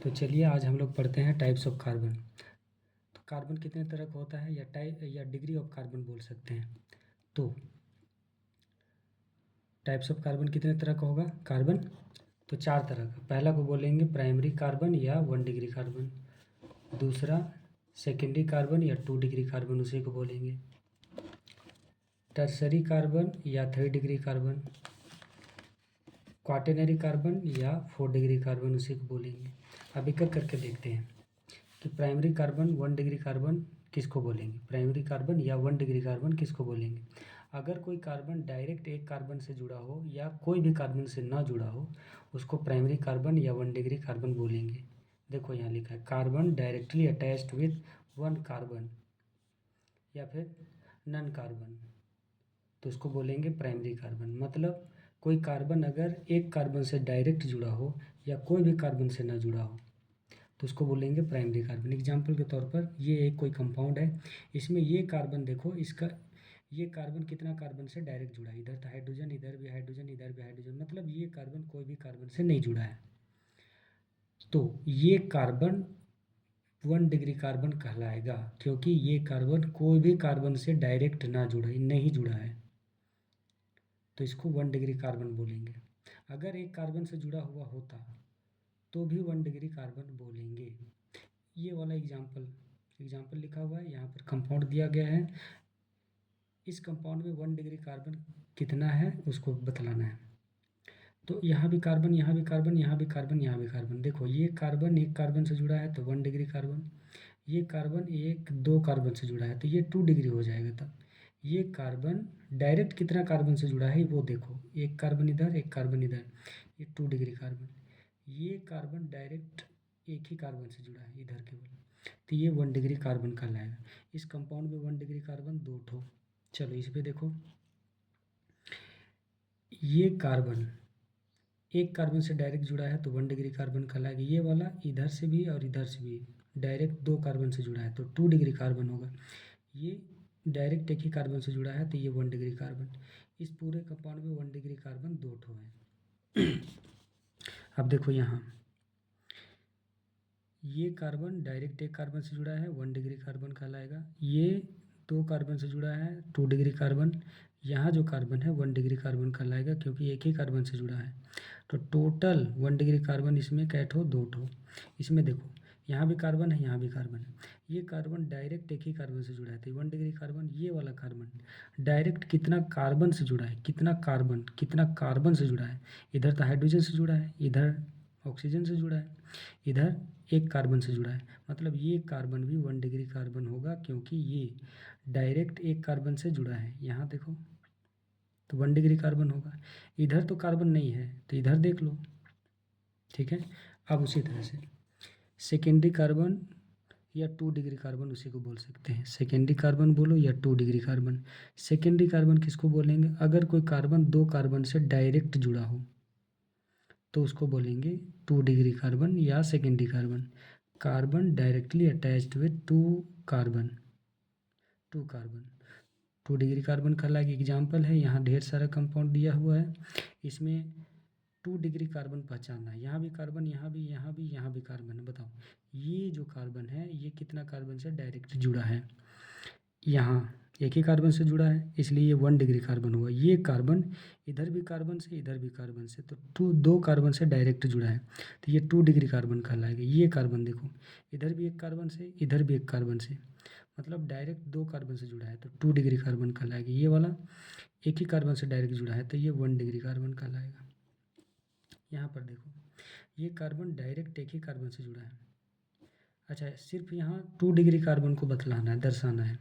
तो चलिए आज हम लोग पढ़ते हैं टाइप्स ऑफ कार्बन। तो कार्बन कितने तरह का होता है या टाइप या डिग्री ऑफ कार्बन बोल सकते हैं। तो टाइप्स ऑफ कार्बन कितने तरह का होगा कार्बन? तो 4 तरह का। पहला को बोलेंगे प्राइमरी कार्बन या 1 डिग्री कार्बन। दूसरा सेकेंडरी कार्बन या 2 डिग्री कार्बन, उसी को बोलेंगे। टर्सरी कार्बन या 3 डिग्री कार्बन। क्वाaternary कार्बन या 4 डिग्री कार्बन, उसी को बोलेंगे। अब एक एक करके देखते हैं कि प्राइमरी कार्बन 1 डिग्री कार्बन किसको बोलेंगे, प्राइमरी कार्बन या 1 डिग्री कार्बन किसको बोलेंगे। अगर कोई कार्बन डायरेक्ट एक कार्बन से जुड़ा हो या कोई भी कार्बन से ना जुड़ा हो, उसको प्राइमरी कार्बन या 1 डिग्री कार्बन बोलेंगे। देखो यहाँ लिखा है carbon directly attached with 1 carbon या फिर नन कार्बन, तो उसको बोलेंगे प्राइमरी कार्बन। मतलब कोई कार्बन अगर एक कार्बन से डायरेक्ट जुड़ा हो या कोई भी कार्बन से ना जुड़ा हो तो उसको बोलेंगे प्राइमरी कार्बन। एग्जाम्पल के तौर पर ये एक कोई कंपाउंड है, इसमें ये कार्बन देखो, इसका ये कार्बन कितना कार्बन से डायरेक्ट जुड़ा है, इधर तो हाइड्रोजन, इधर भी हाइड्रोजन, इधर भी हाइड्रोजन, मतलब ये कार्बन कोई भी कार्बन से नहीं जुड़ा है। तो ये कार्बन 1 डिग्री कार्बन कहलाएगा, क्योंकि ये कार्बन कोई भी कार्बन से डायरेक्ट ना जुड़ा नहीं जुड़ा है, तो इसको 1 डिग्री कार्बन बोलेंगे। अगर एक कार्बन से जुड़ा हुआ होता तो भी 1 डिग्री कार्बन बोलेंगे। ये वाला एग्जाम्पल लिखा हुआ है, यहाँ पर कंपाउंड दिया गया है। इस कंपाउंड में 1 डिग्री कार्बन कितना है उसको बतलाना है। तो यहाँ भी कार्बन, यहाँ भी कार्बन, यहाँ भी कार्बन, यहाँ भी कार्बन। देखो ये कार्बन एक कार्बन से जुड़ा है तो 1 डिग्री कार्बन, ये कार्बन एक दो कार्बन से जुड़ा है तो ये 2 डिग्री हो जाएगा। तब ये कार्बन डायरेक्ट कितना कार्बन से जुड़ा है वो देखो, एक कार्बन इधर एक कार्बन इधर, ये 2 डिग्री कार्बन। ये कार्बन डायरेक्ट एक ही कार्बन से जुड़ा है इधर केवल, तो ये 1 डिग्री कार्बन कहलाएगा। इस कंपाउंड में 1 डिग्री कार्बन 2 ठो। चलो इस पे देखो, ये कार्बन एक कार्बन से डायरेक्ट जुड़ा है तो 1 डिग्री कार्बन कहलाएगा। ये वाला इधर से भी और इधर से भी डायरेक्ट 2 कार्बन से जुड़ा है तो 2 डिग्री कार्बन होगा। ये डायरेक्ट एक ही कार्बन से जुड़ा है तो ये 1 डिग्री कार्बन। इस पूरे कंपाउंड में 1 डिग्री कार्बन 2 ठो है। अब देखो यहाँ ये कार्बन डायरेक्ट एक कार्बन से जुड़ा है 1 डिग्री कार्बन कहलाएगा। ये 2 कार्बन से जुड़ा है 2 डिग्री कार्बन। यहाँ जो कार्बन है 1 डिग्री कार्बन कहलाएगा, क्योंकि एक ही कार्बन से जुड़ा है। तो टोटल 1 डिग्री कार्बन इसमें कै ठो, 2 ठो। इसमें देखो यहाँ भी कार्बन है, यहाँ भी कार्बन है। ये कार्बन डायरेक्ट एक ही कार्बन से जुड़ा है तो 1 डिग्री कार्बन। ये वाला कार्बन डायरेक्ट कितना कार्बन से जुड़ा है, कितना कार्बन से जुड़ा है। इधर तो हाइड्रोजन से जुड़ा है, इधर ऑक्सीजन से जुड़ा है, इधर एक कार्बन से जुड़ा है। मतलब ये कार्बन भी 1 डिग्री कार्बन होगा, क्योंकि ये डायरेक्ट एक कार्बन से जुड़ा है। यहाँ देखो तो 1 डिग्री कार्बन होगा। इधर तो कार्बन नहीं है तो इधर देख लो, ठीक है। अब उसी तरह से सेकेंडरी कार्बन या 2 डिग्री कार्बन उसी को बोल सकते हैं। सेकेंडरी कार्बन बोलो या 2 डिग्री कार्बन। सेकेंडरी कार्बन किसको बोलेंगे? अगर कोई कार्बन 2 कार्बन से डायरेक्ट जुड़ा हो तो उसको बोलेंगे 2 डिग्री कार्बन या secondary carbon. Carbon directly attached with 2 carbon, 2 degree carbon का अलग एग्जाम्पल है। यहाँ ढेर सारा कंपाउंड दिया हुआ है, इसमें 2 डिग्री कार्बन पहचानना है। यहाँ भी कार्बन, यहाँ भी, यहाँ भी, यहाँ भी कार्बन है। बताओ ये जो कार्बन है ये कितना कार्बन से डायरेक्ट जुड़ा है? यहाँ एक ही कार्बन से जुड़ा है, इसलिए ये 1 डिग्री कार्बन हुआ। ये कार्बन इधर भी कार्बन से, इधर भी कार्बन से, तो 2 कार्बन से डायरेक्ट जुड़ा है तो ये 2 डिग्री कार्बन कहलाएगा। ये कार्बन देखो इधर भी एक कार्बन से, इधर भी एक कार्बन से, मतलब डायरेक्ट 2 कार्बन से जुड़ा है तो 2 डिग्री कार्बन कहलाएगा। ये वाला एक ही कार्बन से डायरेक्ट जुड़ा है तो ये 1 डिग्री कार्बन कहलाएगा। यहाँ पर देखो ये कार्बन डायरेक्ट एक ही कार्बन से जुड़ा है। अच्छा सिर्फ यहाँ 2 डिग्री कार्बन को बतलाना है, दर्शाना है।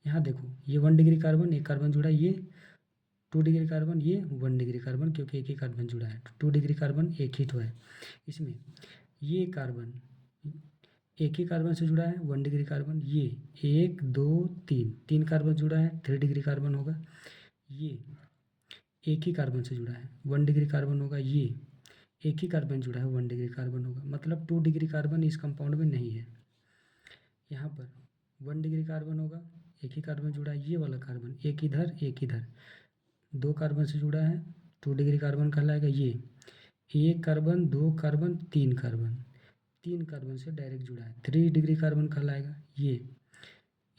यहाँ देखो ये 1 डिग्री कार्बन, एक कार्बन जुड़ा है, ये 2 डिग्री कार्बन, ये 1 डिग्री कार्बन, क्योंकि एक ही कार्बन जुड़ा है। 2 डिग्री कार्बन एक ही तो है। इसमें ये कार्बन एक ही कार्बन से जुड़ा है 1 डिग्री कार्बन। ये 1 2 3 कार्बन जुड़ा है 3 डिग्री कार्बन होगा। ये एक ही कार्बन से जुड़ा है 1 डिग्री कार्बन होगा। ये एक ही कार्बन जुड़ा है 1 डिग्री कार्बन होगा। मतलब 2 डिग्री कार्बन इस कंपाउंड में नहीं है। यहाँ पर 1 डिग्री कार्बन होगा, एक ही कार्बन जुड़ा है। ये वाला कार्बन एक इधर एक इधर, 2 कार्बन से जुड़ा है, 2 डिग्री कार्बन कहलाएगा। ये 1 कार्बन 2 कार्बन 3 कार्बन, 3 कार्बन से डायरेक्ट जुड़ा है, 3 डिग्री कार्बन कहलाएगा। ये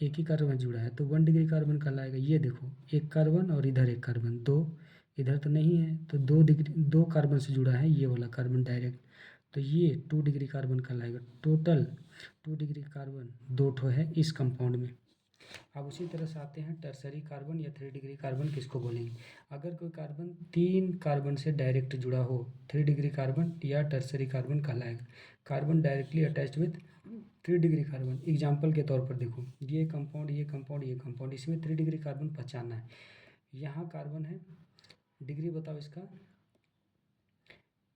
एक ही कार्बन जुड़ा है तो 1 डिग्री कार्बन कहलाएगा। ये देखो, एक कार्बन और इधर एक कार्बन, 2 इधर तो नहीं है तो 2 कार्बन से जुड़ा है ये वाला कार्बन डायरेक्ट, तो ये 2 डिग्री कार्बन कहलाएगा। टोटल 2 डिग्री कार्बन 2 ठो है इस कंपाउंड में। अब उसी तरह से आते हैं टर्सरी कार्बन या 3 डिग्री कार्बन किसको बोलेंगे। अगर कोई कार्बन 3 कार्बन से डायरेक्ट जुड़ा हो, 3 डिग्री कार्बन या टर्सरी कार्बन कहलाएगा। Carbon directly attached with 3 degree carbon. Example के तौर पर देखो, ये कंपाउंड, ये कंपाउंड, ये कंपाउंड, इसमें 3 डिग्री कार्बन पहचानना है। यहाँ कार्बन है, डिग्री बताओ इसका,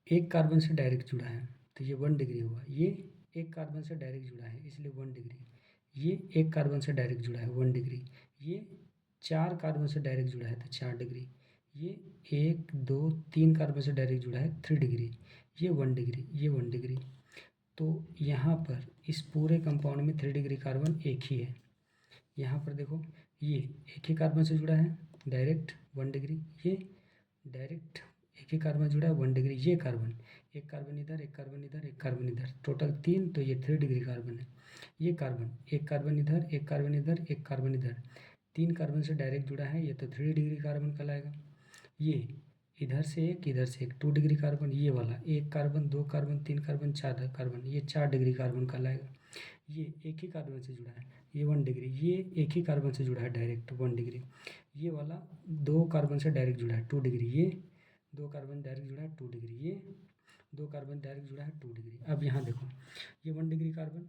एक कार्बन से डायरेक्ट जुड़ा है तो ये 1 डिग्री हुआ। ये एक कार्बन से डायरेक्ट जुड़ा है इसलिए 1 डिग्री। ये एक कार्बन से डायरेक्ट जुड़ा है 1 डिग्री। ये 4 कार्बन से डायरेक्ट जुड़ा है तो 4 डिग्री। ये 1 2 3 कार्बन से डायरेक्ट जुड़ा है 3 डिग्री। ये 1 डिग्री, ये 1 डिग्री। तो यहाँ पर इस पूरे कंपाउंड में 3 डिग्री कार्बन एक ही है। यहाँ पर देखो, ये एक ही कार्बन से जुड़ा है डायरेक्ट 1 डिग्री। ये डायरेक्ट एक ही कार्बन जुड़ा है 1 डिग्री। ये कार्बन, एक कार्बन इधर, एक कार्बन इधर, एक कार्बन इधर, टोटल 3, तो ये 3 डिग्री कार्बन है। ये कार्बन, एक कार्बन इधर, एक कार्बन इधर, एक कार्बन इधर, 3 कार्बन से डायरेक्ट जुड़ा है, ये तो 3 डिग्री कार्बन कहलाएगा। ये इधर से एक, इधर से एक, 2 डिग्री कार्बन। ये वाला एक कार्बन, 2 कार्बन, 3 कार्बन, 4 कार्बन, ये 4 डिग्री कार्बन कहलाएगा। ये एक ही कार्बन से जुड़ा है, ये 1 डिग्री। ये एक ही कार्बन से जुड़ा है डायरेक्ट 1 डिग्री। ये वाला 2 कार्बन से डायरेक्ट जुड़ा है 2 डिग्री। ये 2 कार्बन डायरेक्ट जुड़ा है 2 डिग्री। ये 2 कार्बन डायरेक्ट जुड़ा है 2 डिग्री। अब यहाँ देखो, ये 1 डिग्री कार्बन,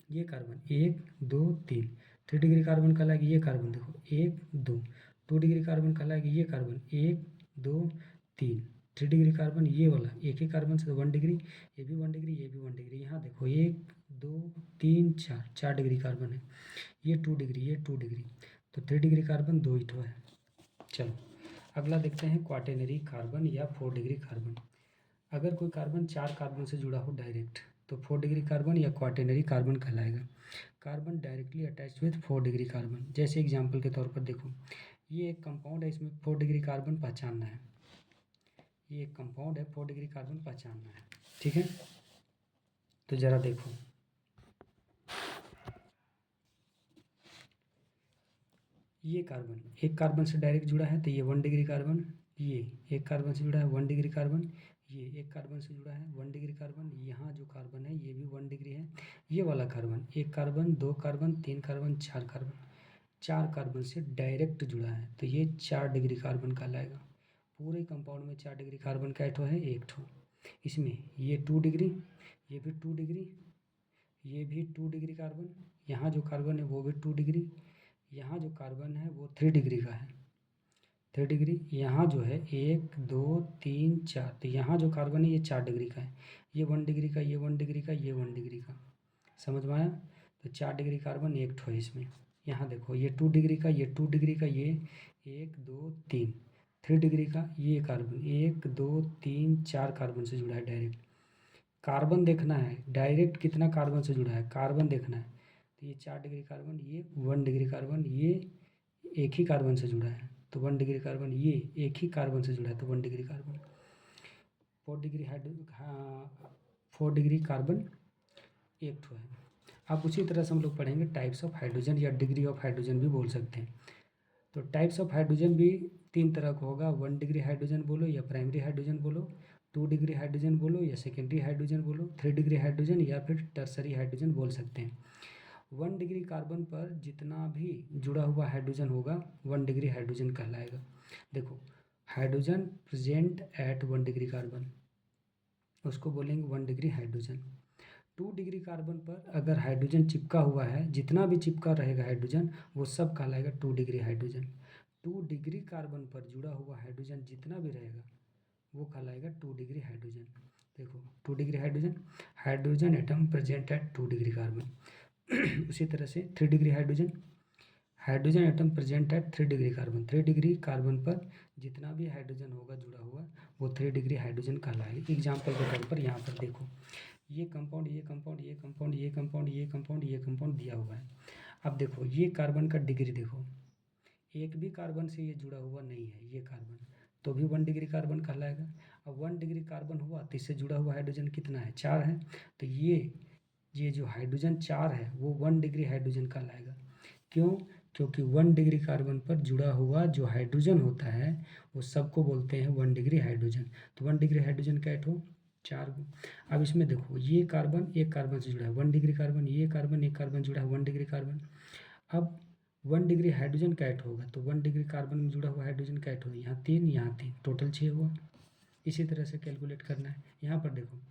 ये कार्बन 1 2 3, 3 डिग्री कार्बन कहलाएगी। ये कार्बन देखो 1 2, 2 डिग्री कार्बन कहलाएगी। ये कार्बन 1 2 3, 3 डिग्री कार्बन। ये वाला एक ही कार्बन से 1 डिग्री, ये भी 1 डिग्री, ये भी 1 डिग्री। यहाँ देखो 1 2 3 4, 4 डिग्री कार्बन है। ये 2 डिग्री, ये 2 डिग्री, तो 3 डिग्री कार्बन 2 ही ठो है। चलो अगला देखते हैं क्वाटेनरी कार्बन या 4 डिग्री कार्बन। अगर कोई कार्बन 4 कार्बन से जुड़ा हो डायरेक्ट तो 4 डिग्री कार्बन या क्वाटेनरी कार्बन कहलाएगा। Carbon directly attached with 4 degree carbon. जैसे एग्जांपल के तौर पर देखो, ये एक कंपाउंड है, इसमें 4 डिग्री कार्बन पहचानना है। ये एक कंपाउंड है, 4 डिग्री कार्बन पहचानना है, ठीक है। तो ज़रा देखो, ये कार्बन एक कार्बन से डायरेक्ट जुड़ा है तो ये 1 डिग्री कार्बन। ये एक कार्बन से जुड़ा है 1 डिग्री कार्बन। ये एक कार्बन से जुड़ा है 1 डिग्री कार्बन। यहाँ जो कार्बन है ये भी 1 डिग्री है। ये वाला कार्बन एक carbon, 2 carbon, 3 carbon, 4 carbon, 4 carbon से डायरेक्ट जुड़ा है तो ये 4 डिग्री कार्बन कहलाएगा। पूरे कंपाउंड में 4 डिग्री कार्बन का ठो है, एक ठो। इसमें ये 2 डिग्री, ये भी 2 डिग्री, ये भी 2 डिग्री कार्बन। यहाँ जो कार्बन है वो भी 2 डिग्री। यहाँ जो कार्बन है वो 3 डिग्री का है, 3 डिग्री। यहाँ जो है 1 2 3 4, तो यहाँ जो कार्बन है ये 4 डिग्री का है। ये 1 डिग्री का, ये 1 डिग्री का, ये 1 डिग्री का। समझ में आया। तो 4 डिग्री कार्बन एक ठो है इसमें। यहाँ देखो, ये 2 डिग्री का, ये 2 डिग्री का, ये 1 2 3, 3 डिग्री का। ये कार्बन 1 2 3 4 कार्बन से जुड़ा है डायरेक्ट। कार्बन देखना है डायरेक्ट कितना कार्बन से जुड़ा है, कार्बन देखना है। तो ये 4 डिग्री कार्बन, ये 1 डिग्री कार्बन, ये एक ही कार्बन से जुड़ा है तो 1 डिग्री कार्बन। ये एक ही कार्बन से जुड़ा है तो 1 degree carbon. 4 degree 4 degree carbon एक ठो है। अब उसी तरह से हम लोग पढ़ेंगे टाइप्स ऑफ हाइड्रोजन या डिग्री ऑफ हाइड्रोजन भी बोल सकते हैं। तो टाइप्स ऑफ हाइड्रोजन भी 3 तरह का होगा। 1 डिग्री हाइड्रोजन बोलो या प्राइमरी हाइड्रोजन बोलो, 2 डिग्री हाइड्रोजन बोलो या सेकेंडरी हाइड्रोजन बोलो, 3 डिग्री हाइड्रोजन या फिर टर्सरी हाइड्रोजन बोल सकते हैं। 1 डिग्री कार्बन पर जितना भी जुड़ा हुआ हाइड्रोजन होगा 1 डिग्री हाइड्रोजन कहलाएगा। देखो, hydrogen present at 1 degree carbon, उसको बोलेंगे 1 डिग्री हाइड्रोजन। 2 डिग्री कार्बन पर अगर हाइड्रोजन चिपका हुआ है, जितना भी चिपका रहेगा हाइड्रोजन वो सब कहलाएगा 2 डिग्री हाइड्रोजन। 2 डिग्री कार्बन पर जुड़ा हुआ हाइड्रोजन जितना भी रहेगा वो कहलाएगा 2 डिग्री हाइड्रोजन। देखो 2 degree hydrogen, hydrogen atom present at 2 degree carbon. उसी तरह से 3 degree hydrogen, hydrogen atom present at 3 degree carbon. 3 degree carbon पर जितना भी हाइड्रोजन होगा जुड़ा हुआ वो 3 डिग्री हाइड्रोजन कहलाएगा। एग्जाम्पल के तौर पर यहाँ पर देखो, ये कंपाउंड, ये कंपाउंड, ये कंपाउंड, ये कंपाउंड, ये कंपाउंड, ये कंपाउंड दिया हुआ है। अब देखो ये कार्बन का डिग्री देखो, एक भी कार्बन से ये जुड़ा हुआ नहीं है ये कार्बन, तो भी 1 डिग्री कार्बन कहलाएगा। अब 1 डिग्री कार्बन हुआ तो इससे जुड़ा हुआ हाइड्रोजन कितना है, 4 है। तो ये जो हाइड्रोजन 4 है वो 1 डिग्री हाइड्रोजन कहलाएगा। क्यों? क्योंकि 1 डिग्री कार्बन पर जुड़ा हुआ जो हाइड्रोजन होता है वो सबको बोलते हैं 1 डिग्री हाइड्रोजन। तो 1 डिग्री हाइड्रोजन क्या है, 4 गो। अब इसमें देखो ये कार्बन एक कार्बन से जुड़ा है 1 डिग्री कार्बन, ये कार्बन एक कार्बन जुड़ा है 1 डिग्री कार्बन। अब 1 डिग्री हाइड्रोजन का ऐड होगा तो 1 डिग्री कार्बन में जुड़ा हुआ हाइड्रोजन का ऐड होगा, यहाँ 3 यहाँ 3, टोटल 6 हुआ। इसी तरह से कैलकुलेट करना है। यहाँ पर देखो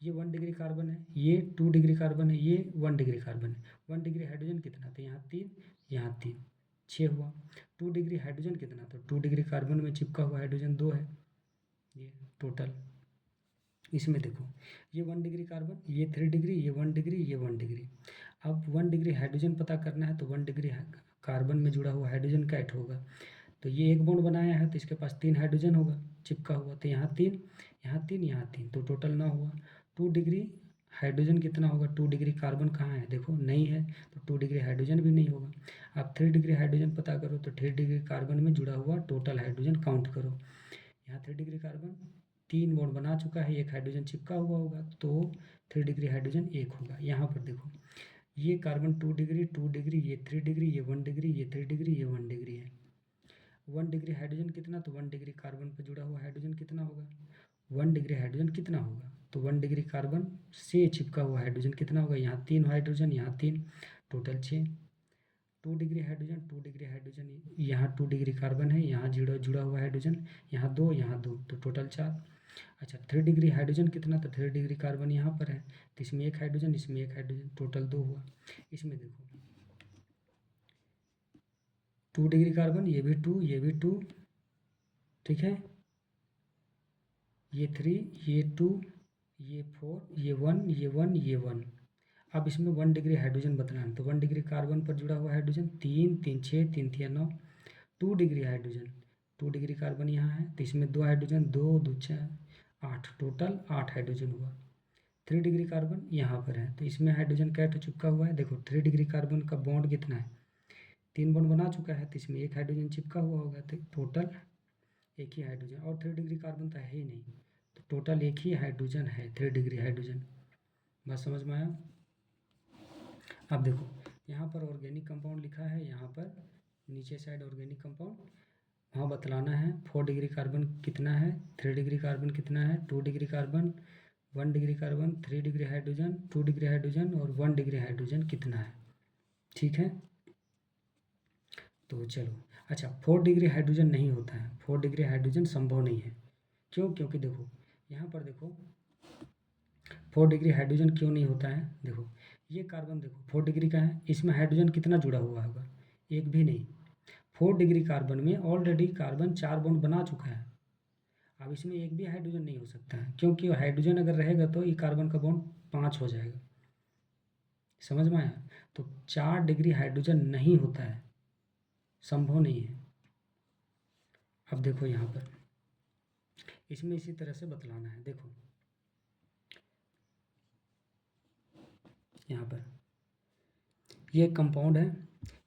ये 1 डिग्री कार्बन है, ये 2 डिग्री कार्बन है, ये 1 डिग्री कार्बन है। 1 डिग्री हाइड्रोजन कितना, तो यहाँ 3 यहाँ 3, 6 हुआ। 2 डिग्री हाइड्रोजन कितना, तो 2 डिग्री कार्बन में चिपका हुआ हाइड्रोजन 2 है, ये टोटल। इसमें देखो ये 1 डिग्री कार्बन, ये 3 डिग्री, ये 1 डिग्री, ये 1 डिग्री। अब 1 डिग्री हाइड्रोजन पता करना है तो 1 डिग्री कार्बन में जुड़ा हुआ हाइड्रोजन का ऐड होगा। तो ये एक बॉन्ड बनाया है तो इसके पास 3 हाइड्रोजन होगा चिपका हुआ, तो यहाँ 3 यहाँ 3 यहाँ 3, तो टोटल 9 हुआ। 2 डिग्री हाइड्रोजन कितना होगा, 2 डिग्री कार्बन कहाँ है, देखो नहीं है, तो 2 डिग्री हाइड्रोजन भी नहीं होगा। अब 3 डिग्री हाइड्रोजन पता करो तो 3 डिग्री कार्बन में जुड़ा हुआ टोटल हाइड्रोजन काउंट करो। यहाँ 3 डिग्री कार्बन 3 बॉन्ड बना चुका है, एक हाइड्रोजन चिपका हुआ होगा, तो 3 डिग्री हाइड्रोजन 1 होगा। यहाँ पर देखो ये कार्बन 2 डिग्री 2 डिग्री, ये 3 डिग्री, ये 1 डिग्री, ये 3 डिग्री, ये 1 डिग्री है। 1 डिग्री हाइड्रोजन कितना, तो 1 डिग्री कार्बन पर जुड़ा हुआ हाइड्रोजन कितना होगा, 1 डिग्री हाइड्रोजन कितना होगा, तो 1 डिग्री कार्बन से चिपका हुआ हाइड्रोजन कितना होगा, यहाँ 3 हाइड्रोजन, यहाँ 3, total 6। 2 degree hydrogen 2 degree hydrogen, यहाँ 2 डिग्री कार्बन है, यहाँ जुड़ा हुआ हाइड्रोजन, यहाँ 2 यहाँ 2, तो टोटल 4। अच्छा 3 डिग्री हाइड्रोजन कितना, तो 3 डिग्री कार्बन यहाँ पर है तो इसमें एक हाइड्रोजन, इसमें एक हाइड्रोजन, टोटल 2 हुआ। इसमें देखो 2 डिग्री कार्बन, ये भी 2, ये भी 2, ठीक है, ये 3, ये 2, ये 4, ये 1, ये 1, ये 1। अब इसमें 1 डिग्री हाइड्रोजन बताना है तो 1 डिग्री कार्बन पर जुड़ा हुआ hydrogen 3 3 6 3 3 9। 2 degree hydrogen, 2 degree carbon यहाँ है तो इसमें 2 हाइड्रोजन, 2 2 6 8, टोटल 8 हाइड्रोजन हुआ। 3 डिग्री कार्बन यहाँ पर है तो इसमें हाइड्रोजन का ऐटम चिपका हुआ है, देखो 3 डिग्री कार्बन का बॉन्ड कितना है, 3 बॉन्ड बना चुका है तो इसमें एक हाइड्रोजन चिपका हुआ होगा, तो टोटल एक ही हाइड्रोजन, और 3 डिग्री कार्बन तो है ही नहीं, तो टोटल एक ही हाइड्रोजन है 3 डिग्री हाइड्रोजन। बात समझ में आया? अब देखो यहाँ पर ऑर्गेनिक कंपाउंड लिखा है, यहाँ पर नीचे साइड ऑर्गेनिक कंपाउंड, वहाँ बतलाना है 4 डिग्री कार्बन कितना है, 3 डिग्री कार्बन कितना है, 2 degree carbon, 1 degree carbon, 3 degree hydrogen, 2 degree hydrogen और 1 डिग्री हाइड्रोजन कितना है, ठीक है। तो चलो अच्छा 4 डिग्री हाइड्रोजन नहीं होता है, 4 डिग्री हाइड्रोजन संभव नहीं है। क्यों? क्योंकि देखो यहाँ पर देखो 4 डिग्री हाइड्रोजन क्यों नहीं होता है, देखो ये कार्बन देखो 4 डिग्री का है, इसमें हाइड्रोजन कितना जुड़ा हुआ होगा, एक भी नहीं। 4 डिग्री कार्बन में ऑलरेडी कार्बन 4 बॉन्ड बना चुका है, अब इसमें एक भी हाइड्रोजन नहीं हो सकता है, क्योंकि हाइड्रोजन अगर रहेगा तो ये कार्बन का बॉन्ड 5 हो जाएगा। समझ में आया? तो 4 डिग्री हाइड्रोजन नहीं होता है, संभव नहीं है। अब देखो यहाँ पर इसमें इसी तरह से बतलाना है, देखो यहाँ पर ये कंपाउंड है,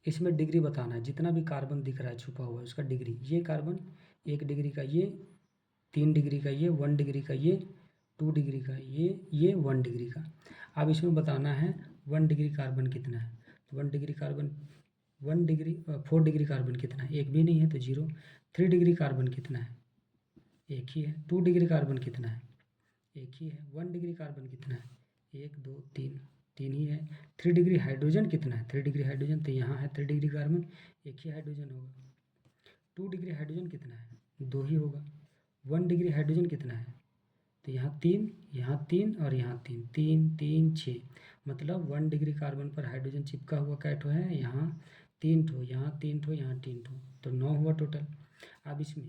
इसमें डिग्री बताना है, जितना भी कार्बन दिख रहा है छुपा हुआ है उसका डिग्री। ये कार्बन 1 डिग्री का, ये 3 डिग्री का, ये 1 डिग्री का, ये 2 डिग्री का, ये 1 डिग्री का। अब इसमें बताना है 1 डिग्री कार्बन कितना है, तो 1 डिग्री कार्बन 4 डिग्री कार्बन कितना है, एक भी नहीं है तो 0। 3 डिग्री कार्बन कितना है, एक ही है। 2 डिग्री कार्बन कितना है, एक ही है। 1 डिग्री कार्बन कितना है, 1 2 3, 3 ही है। 3 डिग्री हाइड्रोजन कितना है, 3 डिग्री हाइड्रोजन तो यहाँ है 3 डिग्री कार्बन, एक ही हाइड्रोजन होगा। 2 डिग्री हाइड्रोजन कितना है, 2 ही होगा। 1 डिग्री हाइड्रोजन कितना है, तो यहाँ 3, यहाँ 3 और यहाँ 3, 3 3 6, मतलब 1 डिग्री कार्बन पर हाइड्रोजन चिपका हुआ कै ठो है, यहाँ 3 ठो, यहाँ 3 ठो, यहाँ 3 ठो, तो 9 हुआ टोटल। अब इसमें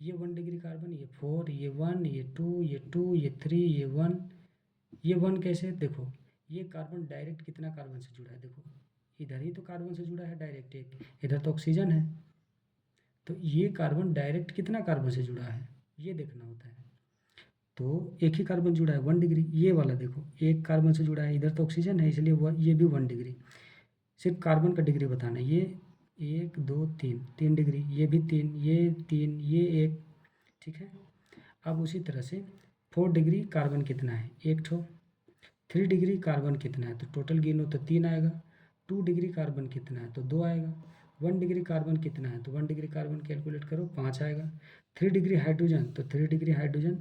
ये 1 डिग्री कार्बन, ये 4, ये 1, ये 2, ये 2, ये 3, ये 1, ये 1 कैसे, देखो ये कार्बन डायरेक्ट कितना कार्बन से जुड़ा है, देखो इधर ही तो कार्बन से जुड़ा है डायरेक्ट, एक इधर तो ऑक्सीजन है, तो ये कार्बन डायरेक्ट कितना कार्बन से जुड़ा है ये देखना होता है। तो एक ही कार्बन जुड़ा है 1 डिग्री, ये वाला देखो एक कार्बन से जुड़ा है, इधर तो ऑक्सीजन है इसलिए ये भी 1 डिग्री। सिर्फ कार्बन का डिग्री बताना है, ये 1 2 3, 3 डिग्री, ये भी 3, ये 3, ये 1, ठीक है। अब उसी तरह से 4 डिग्री कार्बन कितना है, एक ठो। 3 डिग्री कार्बन कितना है, तो टोटल गिनो तो 3 आएगा। 2 डिग्री कार्बन कितना है, तो 2 आएगा। 1 डिग्री कार्बन कितना है, तो 1 डिग्री कार्बन कैलकुलेट करो, 5 आएगा। 3 डिग्री हाइड्रोजन, तो 3 डिग्री हाइड्रोजन,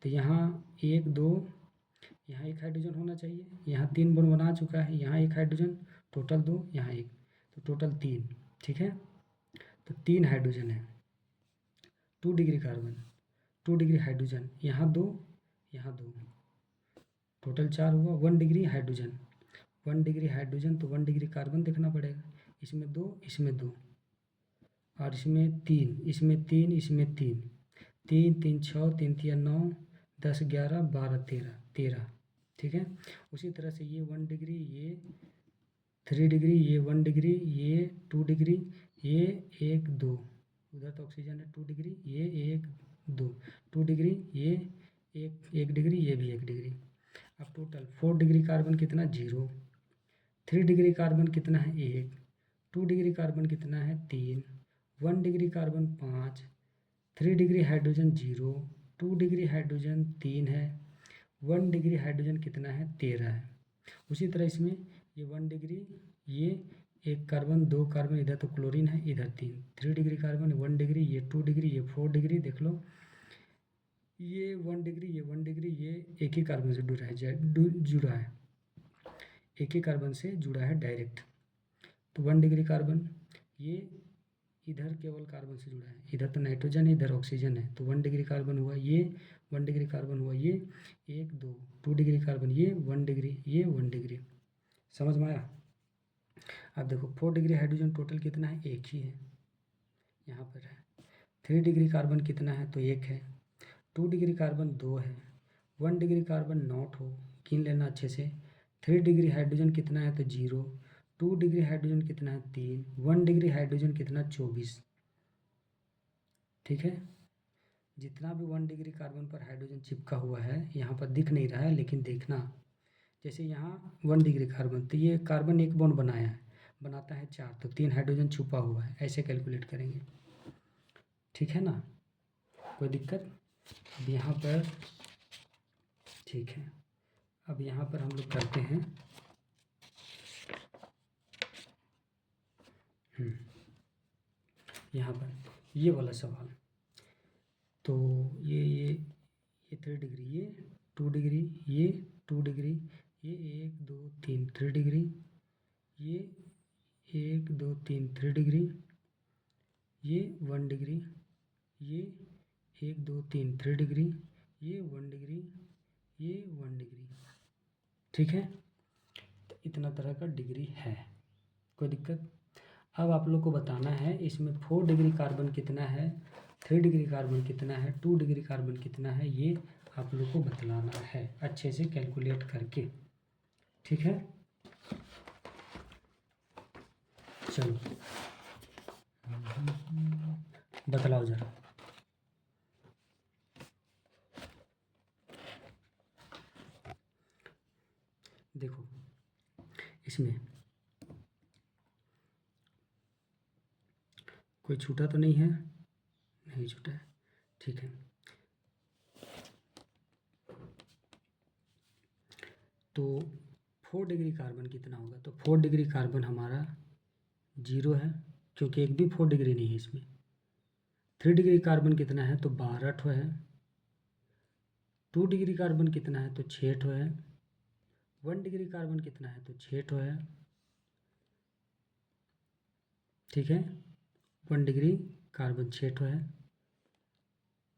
तो यहाँ 1 2, यहाँ एक हाइड्रोजन होना चाहिए, यहाँ 3 बॉन्ड बना चुका है, यहाँ एक हाइड्रोजन, टोटल 2, यहाँ एक, तो टोटल 3। ठीक है, तो 3 हाइड्रोजन है। 2 डिग्री कार्बन, 2 डिग्री हाइड्रोजन, यहाँ 2, यहाँ 2, टोटल 4 हुआ। 1 डिग्री हाइड्रोजन, 1 डिग्री हाइड्रोजन, तो 1 डिग्री कार्बन देखना पड़ेगा, इसमें 2, इसमें 2, और इसमें 3, इसमें 3, इसमें 3, 3 3 6, 3 3 9, 10 11 12 13, 13। ठीक है, उसी तरह से ये 1 डिग्री, ये 3 डिग्री, ये 1 डिग्री, ये 2 डिग्री, ये 1 2, उधर तो ऑक्सीजन है 2 डिग्री, ये 1 2, 2 डिग्री, ये 1 डिग्री, ये भी 1 डिग्री। अब टोटल 4 डिग्री कार्बन कितना, 0। 3 डिग्री कार्बन कितना है, 1। 2 डिग्री कार्बन कितना है, 3। 1 degree carbon 5। 3 degree hydrogen 0। 2 degree hydrogen 3 है। 1 डिग्री हाइड्रोजन कितना है, 13 है। उसी तरह इसमें ये 1 डिग्री, ये एक कार्बन, 2 कार्बन, इधर तो क्लोरीन है, इधर 3। 3 डिग्री कार्बन, 1 डिग्री, ये 2 डिग्री, ये 4 डिग्री, देख लो, ये 1 डिग्री, ये 1 डिग्री, ये एक ही कार्बन से जुड़ा है, एक ही कार्बन से जुड़ा है डायरेक्ट। तो 1 डिग्री कार्बन, ये इधर केवल कार्बन से जुड़ा है, इधर तो नाइट्रोजन है, इधर ऑक्सीजन है, तो 1 डिग्री कार्बन हुआ, ये 1 डिग्री कार्बन हुआ, ये 1 2, 2 डिग्री कार्बन, ये 1 डिग्री, ये 1 डिग्री। समझ में आया? अब देखो 4 डिग्री हाइड्रोजन टोटल कितना है, एक ही है, यहाँ पर है। 3 डिग्री कार्बन कितना है, तो 1 है। 2 डिग्री कार्बन 2 है। 1 डिग्री कार्बन नॉट हो, गिन लेना अच्छे से। 3 डिग्री हाइड्रोजन कितना है, तो 0। 2 डिग्री हाइड्रोजन कितना है, 3। 1 डिग्री हाइड्रोजन कितना, 24। ठीक है, जितना भी 1 डिग्री कार्बन पर हाइड्रोजन चिपका हुआ है, यहाँ पर दिख नहीं रहा है, लेकिन देखना, जैसे यहाँ 1 डिग्री कार्बन, तो ये कार्बन एक बॉन्ड बनाया है, बनाता है 4, तो 3 हाइड्रोजन छुपा हुआ है, ऐसे कैलकुलेट करेंगे। ठीक है ना, कोई दिक्कत? अब यहाँ पर ठीक है, अब यहाँ पर हम लोग करते हैं यहाँ पर ये वाला सवाल। तो ये 3 डिग्री, ये 2 डिग्री, ये 2 डिग्री, ये 1 2 3 3 डिग्री, ये 1 2 3 3 डिग्री, ये 1 डिग्री, ये 1 2 3 3 डिग्री, ये 1 डिग्री, ये 1 डिग्री। ठीक है, तो इतना तरह का डिग्री है, कोई दिक्कत? अब आप लोग को बताना है इसमें 4 डिग्री कार्बन कितना है, 3 डिग्री कार्बन कितना है, 2 डिग्री कार्बन कितना है, ये आप लोग को बतलाना है अच्छे से कैलकुलेट करके। ठीक है, चलो बतलाओ ज़रा। देखो इसमें कोई छूटा तो नहीं है, नहीं छूटा है, ठीक है। तो 4 डिग्री कार्बन कितना होगा, तो 4 डिग्री कार्बन हमारा 0 है, क्योंकि एक भी 4 डिग्री नहीं है इसमें। 3 डिग्री कार्बन कितना है, तो 12 ठो है। 2 डिग्री कार्बन कितना है, तो 6 ठो है। 1 डिग्री कार्बन कितना है, तो 6 ठो है। ठीक है, 1 डिग्री कार्बन 6 ठो है।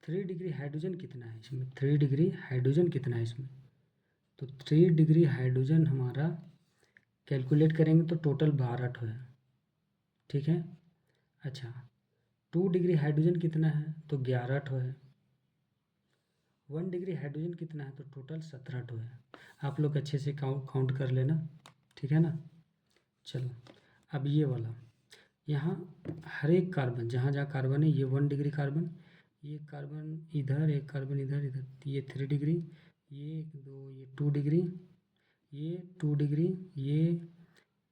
3 डिग्री हाइड्रोजन कितना है इसमें, 3 डिग्री हाइड्रोजन कितना है इसमें, तो 3 डिग्री हाइड्रोजन हमारा कैलकुलेट करेंगे तो टोटल 12 ठो है। ठीक है, अच्छा 2 डिग्री हाइड्रोजन कितना है, तो 11 ठो है। 1 डिग्री हाइड्रोजन कितना है, तो टोटल 17 ठो है। आप लोग अच्छे से काउंट कर लेना, ठीक है ना। चलो अब ये वाला, यहाँ हर एक कार्बन, जहाँ जहाँ कार्बन है, ये 1 डिग्री कार्बन, ये कार्बन इधर, एक कार्बन इधर, इधर ये 3 डिग्री, ये 1 2, ये 2 डिग्री, ये 2 डिग्री, ये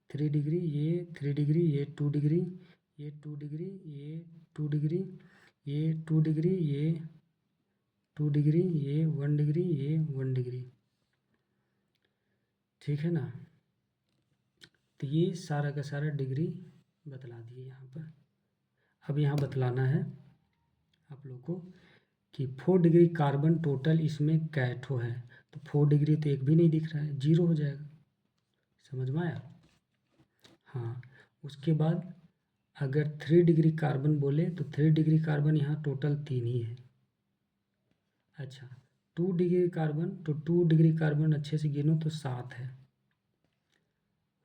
3 डिग्री, ये 3 डिग्री, ये 2 डिग्री, ये 2 डिग्री, ये 2 डिग्री, ये 2 डिग्री, ये 2 डिग्री, ये 1 डिग्री, ये 1 डिग्री, ठीक है ना। तो ये सारा का सारा डिग्री बतला दिए यहाँ पर। अब यहाँ बतलाना है आप लोग को कि 4 डिग्री कार्बन टोटल इसमें कैठो है, तो 4 डिग्री तो एक भी नहीं दिख रहा है, 0 हो जाएगा। समझ में आया? हाँ, उसके बाद अगर 3 डिग्री कार्बन बोले तो 3 डिग्री कार्बन यहाँ टोटल 3 ही है। अच्छा, 2 डिग्री कार्बन, तो 2 डिग्री कार्बन अच्छे से गिनो तो 7 है।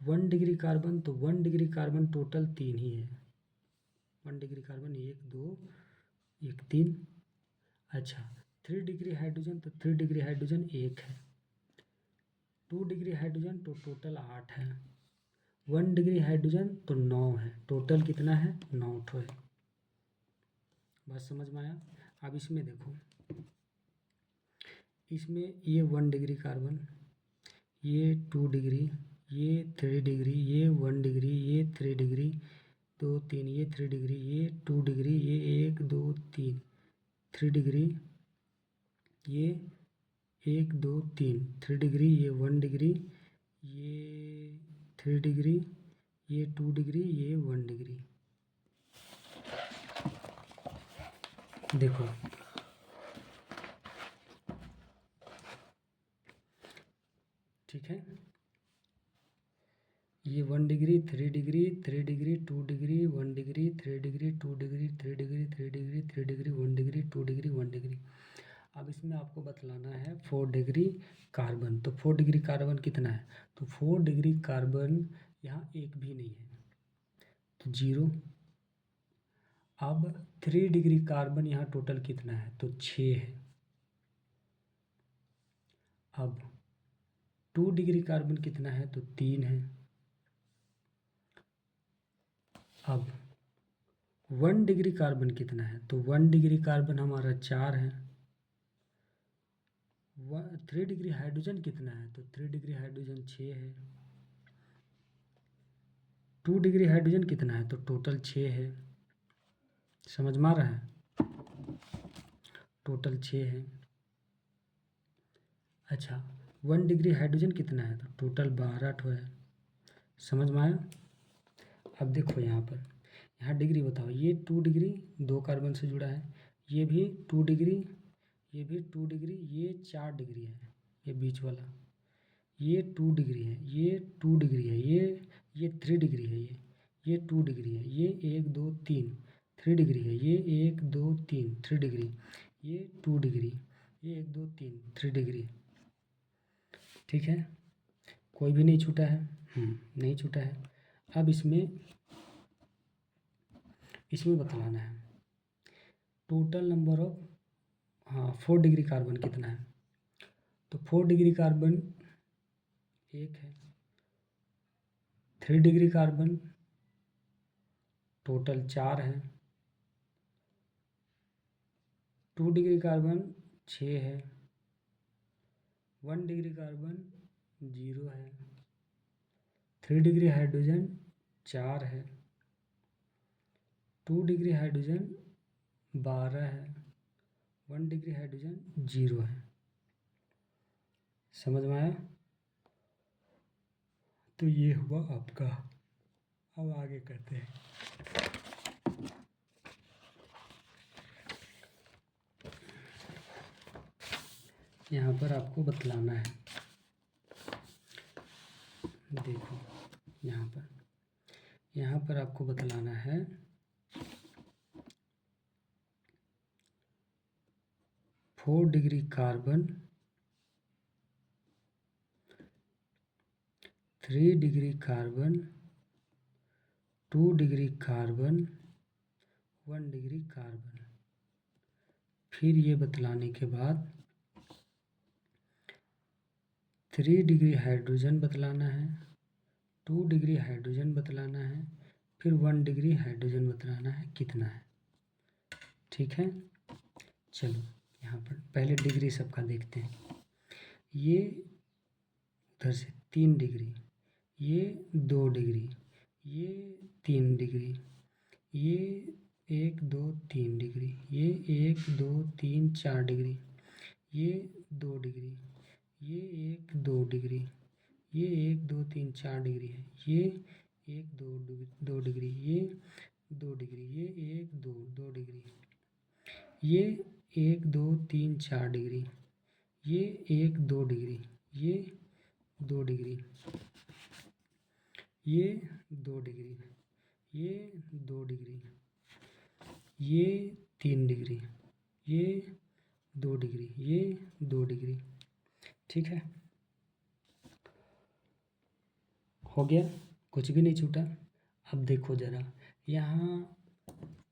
1 डिग्री कार्बन, तो 1 डिग्री कार्बन टोटल 3 ही है। 1 डिग्री कार्बन 1 2 1 3। अच्छा, 3 डिग्री हाइड्रोजन, तो 3 डिग्री हाइड्रोजन 1 है। 2 डिग्री हाइड्रोजन तो टोटल 8 है। 1 डिग्री हाइड्रोजन तो 9 है। टोटल कितना है? 9 ठो है। बात समझ में आया? अब इसमें देखो, इसमें ये 1 डिग्री कार्बन, ये 2 डिग्री, ये 3 डिग्री, ये 1 डिग्री, ये 3 डिग्री, 2 3, ये 3 डिग्री, ये 2 डिग्री, ये 1 2 3, 3 डिग्री, ये 1 2 3, 3 डिग्री, ये 1 डिग्री, ये 3 डिग्री, ये 2 डिग्री, ये 1 डिग्री। देखो, ठीक है, ये 1 degree, 3 degree, 3 degree, 2 degree, 1 degree, 3 degree, 2 degree, 3 degree, 3 degree, 3 degree, 1 degree, 2 degree, 1 degree. अब इसमें आपको बतलाना है 4 डिग्री कार्बन। तो 4 डिग्री कार्बन कितना है? तो 4 डिग्री कार्बन यहाँ एक भी नहीं है, तो 0। अब 3 डिग्री कार्बन यहाँ टोटल कितना है? तो 6 है। अब 2 डिग्री कार्बन कितना है? तो 3 है। अब 1 डिग्री कार्बन कितना है? तो 1 डिग्री कार्बन हमारा 4 है। 3 डिग्री हाइड्रोजन कितना है? तो 3 डिग्री हाइड्रोजन 6 है। 2 डिग्री हाइड्रोजन कितना है? तो टोटल 6 है। समझ में आ रहा है? टोटल 6 है। अच्छा, 1 डिग्री हाइड्रोजन कितना है? तो टोटल 12 ठो है। समझ में आया? अब देखो यहाँ पर, यहाँ डिग्री बताओ। ये 2 डिग्री 2 कार्बन से जुड़ा है, ये भी 2 डिग्री, ये भी 2 डिग्री, ये 4 डिग्री है, ये बीच वाला, ये 2 डिग्री है, ये 2 डिग्री है, ये 3 डिग्री है, ये 2 डिग्री है, ये 1 2 3 3 डिग्री है, ये 1 2 3 3 डिग्री, ये 2 डिग्री, ये 1 2 3 3 डिग्री। ठीक है, कोई भी नहीं छूटा है? नहीं छूटा है। अब इसमें बतलाना है total number of, 4 degree carbon कितना है? तो 4 डिग्री कार्बन 1 है। 3 डिग्री कार्बन टोटल 4 है। 2 डिग्री कार्बन 6 है। 1 डिग्री कार्बन 0 है। 3 डिग्री हाइड्रोजन 4 है। 2 डिग्री हाइड्रोजन 12 है। 1 डिग्री हाइड्रोजन 0 है। समझ में आया? तो ये हुआ आपका। अब आगे करते हैं। यहाँ पर आपको बतलाना है, देखो यहाँ पर आपको बतलाना है 4 degree carbon, 3 degree carbon, 2 degree carbon, 1 degree carbon. फिर ये बतलाने के बाद 3 डिग्री हाइड्रोजन बतलाना है, 2 डिग्री हाइड्रोजन बतलाना है, फिर 1 डिग्री हाइड्रोजन बतलाना है कितना है। ठीक है, चलो यहाँ पर पहले डिग्री सबका देखते हैं। ये उधर से 3 डिग्री, ये 2 डिग्री, ये 3 डिग्री, ये 1 2 3 डिग्री, ये 1 2 3 4 डिग्री, ये 2 डिग्री, ये 1 2 डिग्री, ये 1 2 3 4 डिग्री है, ये 1 2 डिग्री, ये 2 डिग्री, ये 1 2 2 डिग्री, ये 1 2 3 4 डिग्री, ये 1 2 डिग्री, ये 2 डिग्री, ये 2 डिग्री, ये 2 डिग्री, ये 3 डिग्री, ये 2 डिग्री, ये 2 डिग्री। ठीक है, हो गया, कुछ भी नहीं छूटा। अब देखो ज़रा, यहाँ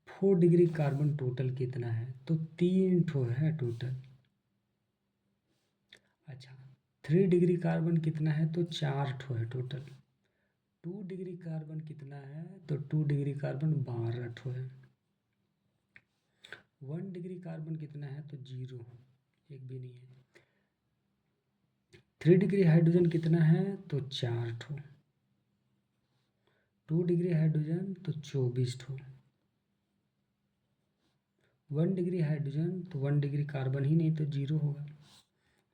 4 डिग्री कार्बन टोटल कितना है, तो 3 ठो है टोटल। अच्छा, 3 डिग्री कार्बन कितना है, तो 4 ठो है टोटल। 2 डिग्री कार्बन कितना है, तो 2 डिग्री कार्बन 12 ठो है। 1 डिग्री कार्बन कितना है, तो 0, एक भी नहीं है। 3 डिग्री हाइड्रोजन कितना है, तो 4 ठो। 2 डिग्री हाइड्रोजन तो 24 ठो। 1 डिग्री हाइड्रोजन तो 1 डिग्री कार्बन ही नहीं, तो 0 होगा।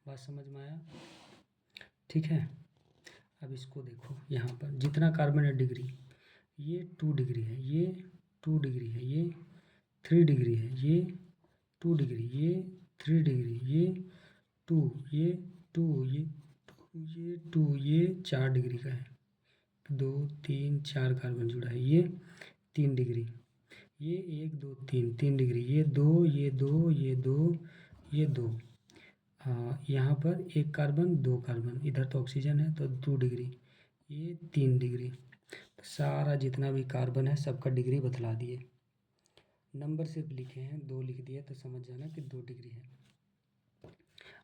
बात समझ में आया? ठीक है, अब इसको देखो, यहाँ पर जितना कार्बन है डिग्री, ये 2 डिग्री है, ये 2 डिग्री है, ये 3 डिग्री है, ये 2 डिग्री, ये 3 डिग्री, ये 2, ये 2, ये 2, ये 2, ये 4 डिग्री का है। 2 3 4 कार्बन जुड़ा है, ये 3 डिग्री, ये 1 2 3 3 डिग्री, ये 2, ये 2, ये 2, ये 2। यहाँ पर 1 कार्बन 2 कार्बन, इधर तो ऑक्सीजन है तो 2 डिग्री, ये 3 डिग्री। तो सारा जितना भी कार्बन है सबका डिग्री बतला दिए। नंबर सिर्फ लिखे हैं, 2 लिख दिए तो समझ जाना कि 2 डिग्री है।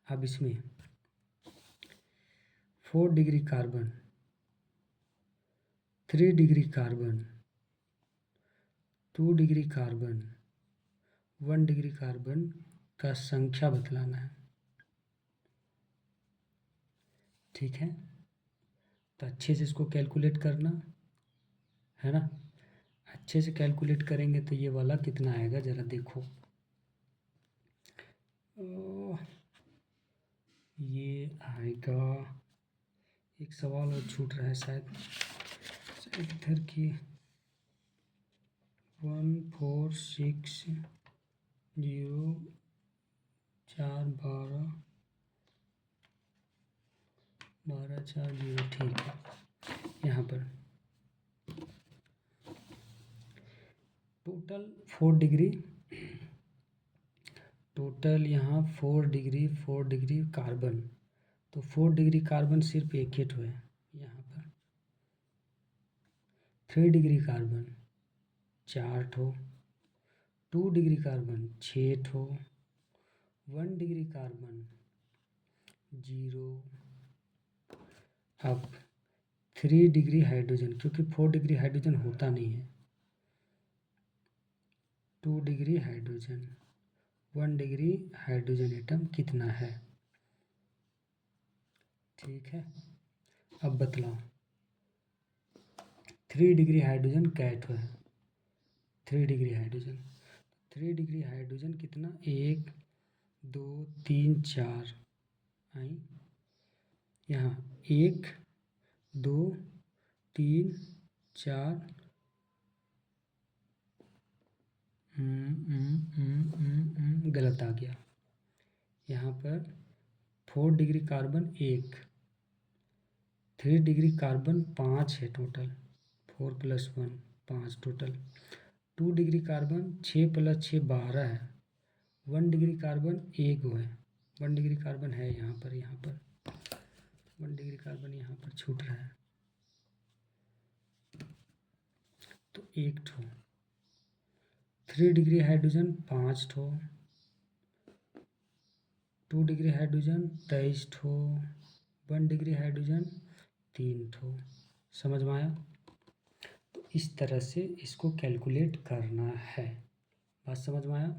अब इसमें 4 degree carbon, 3 degree carbon, 2 degree carbon, 1 degree carbon का संख्या बतलाना है। ठीक है, तो अच्छे से इसको कैलकुलेट करना है ना। अच्छे से कैलकुलेट करेंगे तो ये वाला कितना आएगा ज़रा देखो। ये आएगा, एक सवाल और छूट रहा है शायद इधर की, 1460 4 12 12 4 0। ठीक है, यहाँ पर टोटल 4 डिग्री, टोटल यहाँ 4 डिग्री कार्बन, तो 4 डिग्री कार्बन सिर्फ एक ही ठो है यहाँ पर। 3 डिग्री कार्बन 4 ठो, 2 डिग्री कार्बन 6 ठो, 1 डिग्री कार्बन 0। अब 3 डिग्री हाइड्रोजन, क्योंकि 4 डिग्री हाइड्रोजन होता नहीं है, 2 degree hydrogen, 1 degree hydrogen atom कितना है। ठीक है, अब बतलाओ 3 डिग्री हाइड्रोजन कैट है। 3 डिग्री हाइड्रोजन, 3 डिग्री हाइड्रोजन कितना, 1 2 3 4 आई, यहाँ 1 2 3 4 गलत आ गया। यहाँ पर 4 डिग्री कार्बन 1, 3 डिग्री कार्बन 5 है टोटल, 4 + 1 5 टोटल। 2 डिग्री कार्बन 6 + 6 12 है। 1 डिग्री कार्बन 1 है, 1 डिग्री कार्बन है यहाँ पर 1 डिग्री कार्बन यहाँ पर छूट रहा है, तो 1 ठो। 3 डिग्री हाइड्रोजन 5 ठो, 2 डिग्री हाइड्रोजन 23 ठो, 1 डिग्री हाइड्रोजन 3 ठो। समझ में आया? तो इस तरह से इसको कैलकुलेट करना है। बात समझ में आया?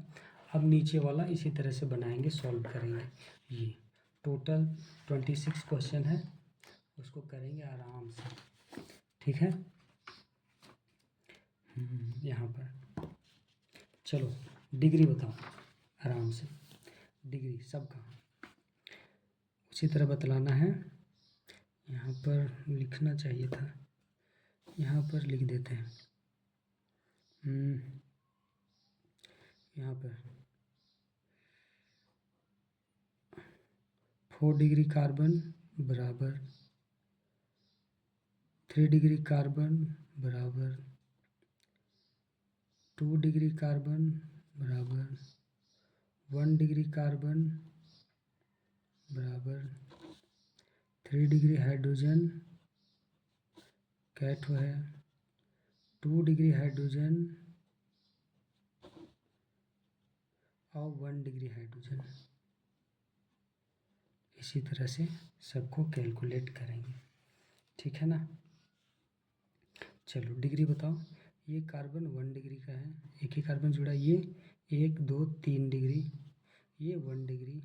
अब नीचे वाला इसी तरह से बनाएंगे, सॉल्व करेंगे। ये टोटल 26 क्वेश्चन है, उसको करेंगे आराम से। ठीक है, यहाँ पर चलो डिग्री बताओ आराम से। डिग्री सबका इसी तरह बतलाना है। यहाँ पर लिखना चाहिए था, यहाँ पर लिख देते हैं। यहाँ पर 4 डिग्री कार्बन बराबर 3 डिग्री कार्बन बराबर 2 डिग्री कार्बन बराबर 1 डिग्री कार्बन बराबर 3 डिग्री हाइड्रोजन कैट है 2 डिग्री हाइड्रोजन और 1 डिग्री हाइड्रोजन। इसी तरह से सबको कैलकुलेट करेंगे, ठीक है ना। चलो डिग्री बताओ। ये कार्बन 1 डिग्री का है, एक ही कार्बन जुड़ा, ये 1 2 3 डिग्री, ये 1 डिग्री,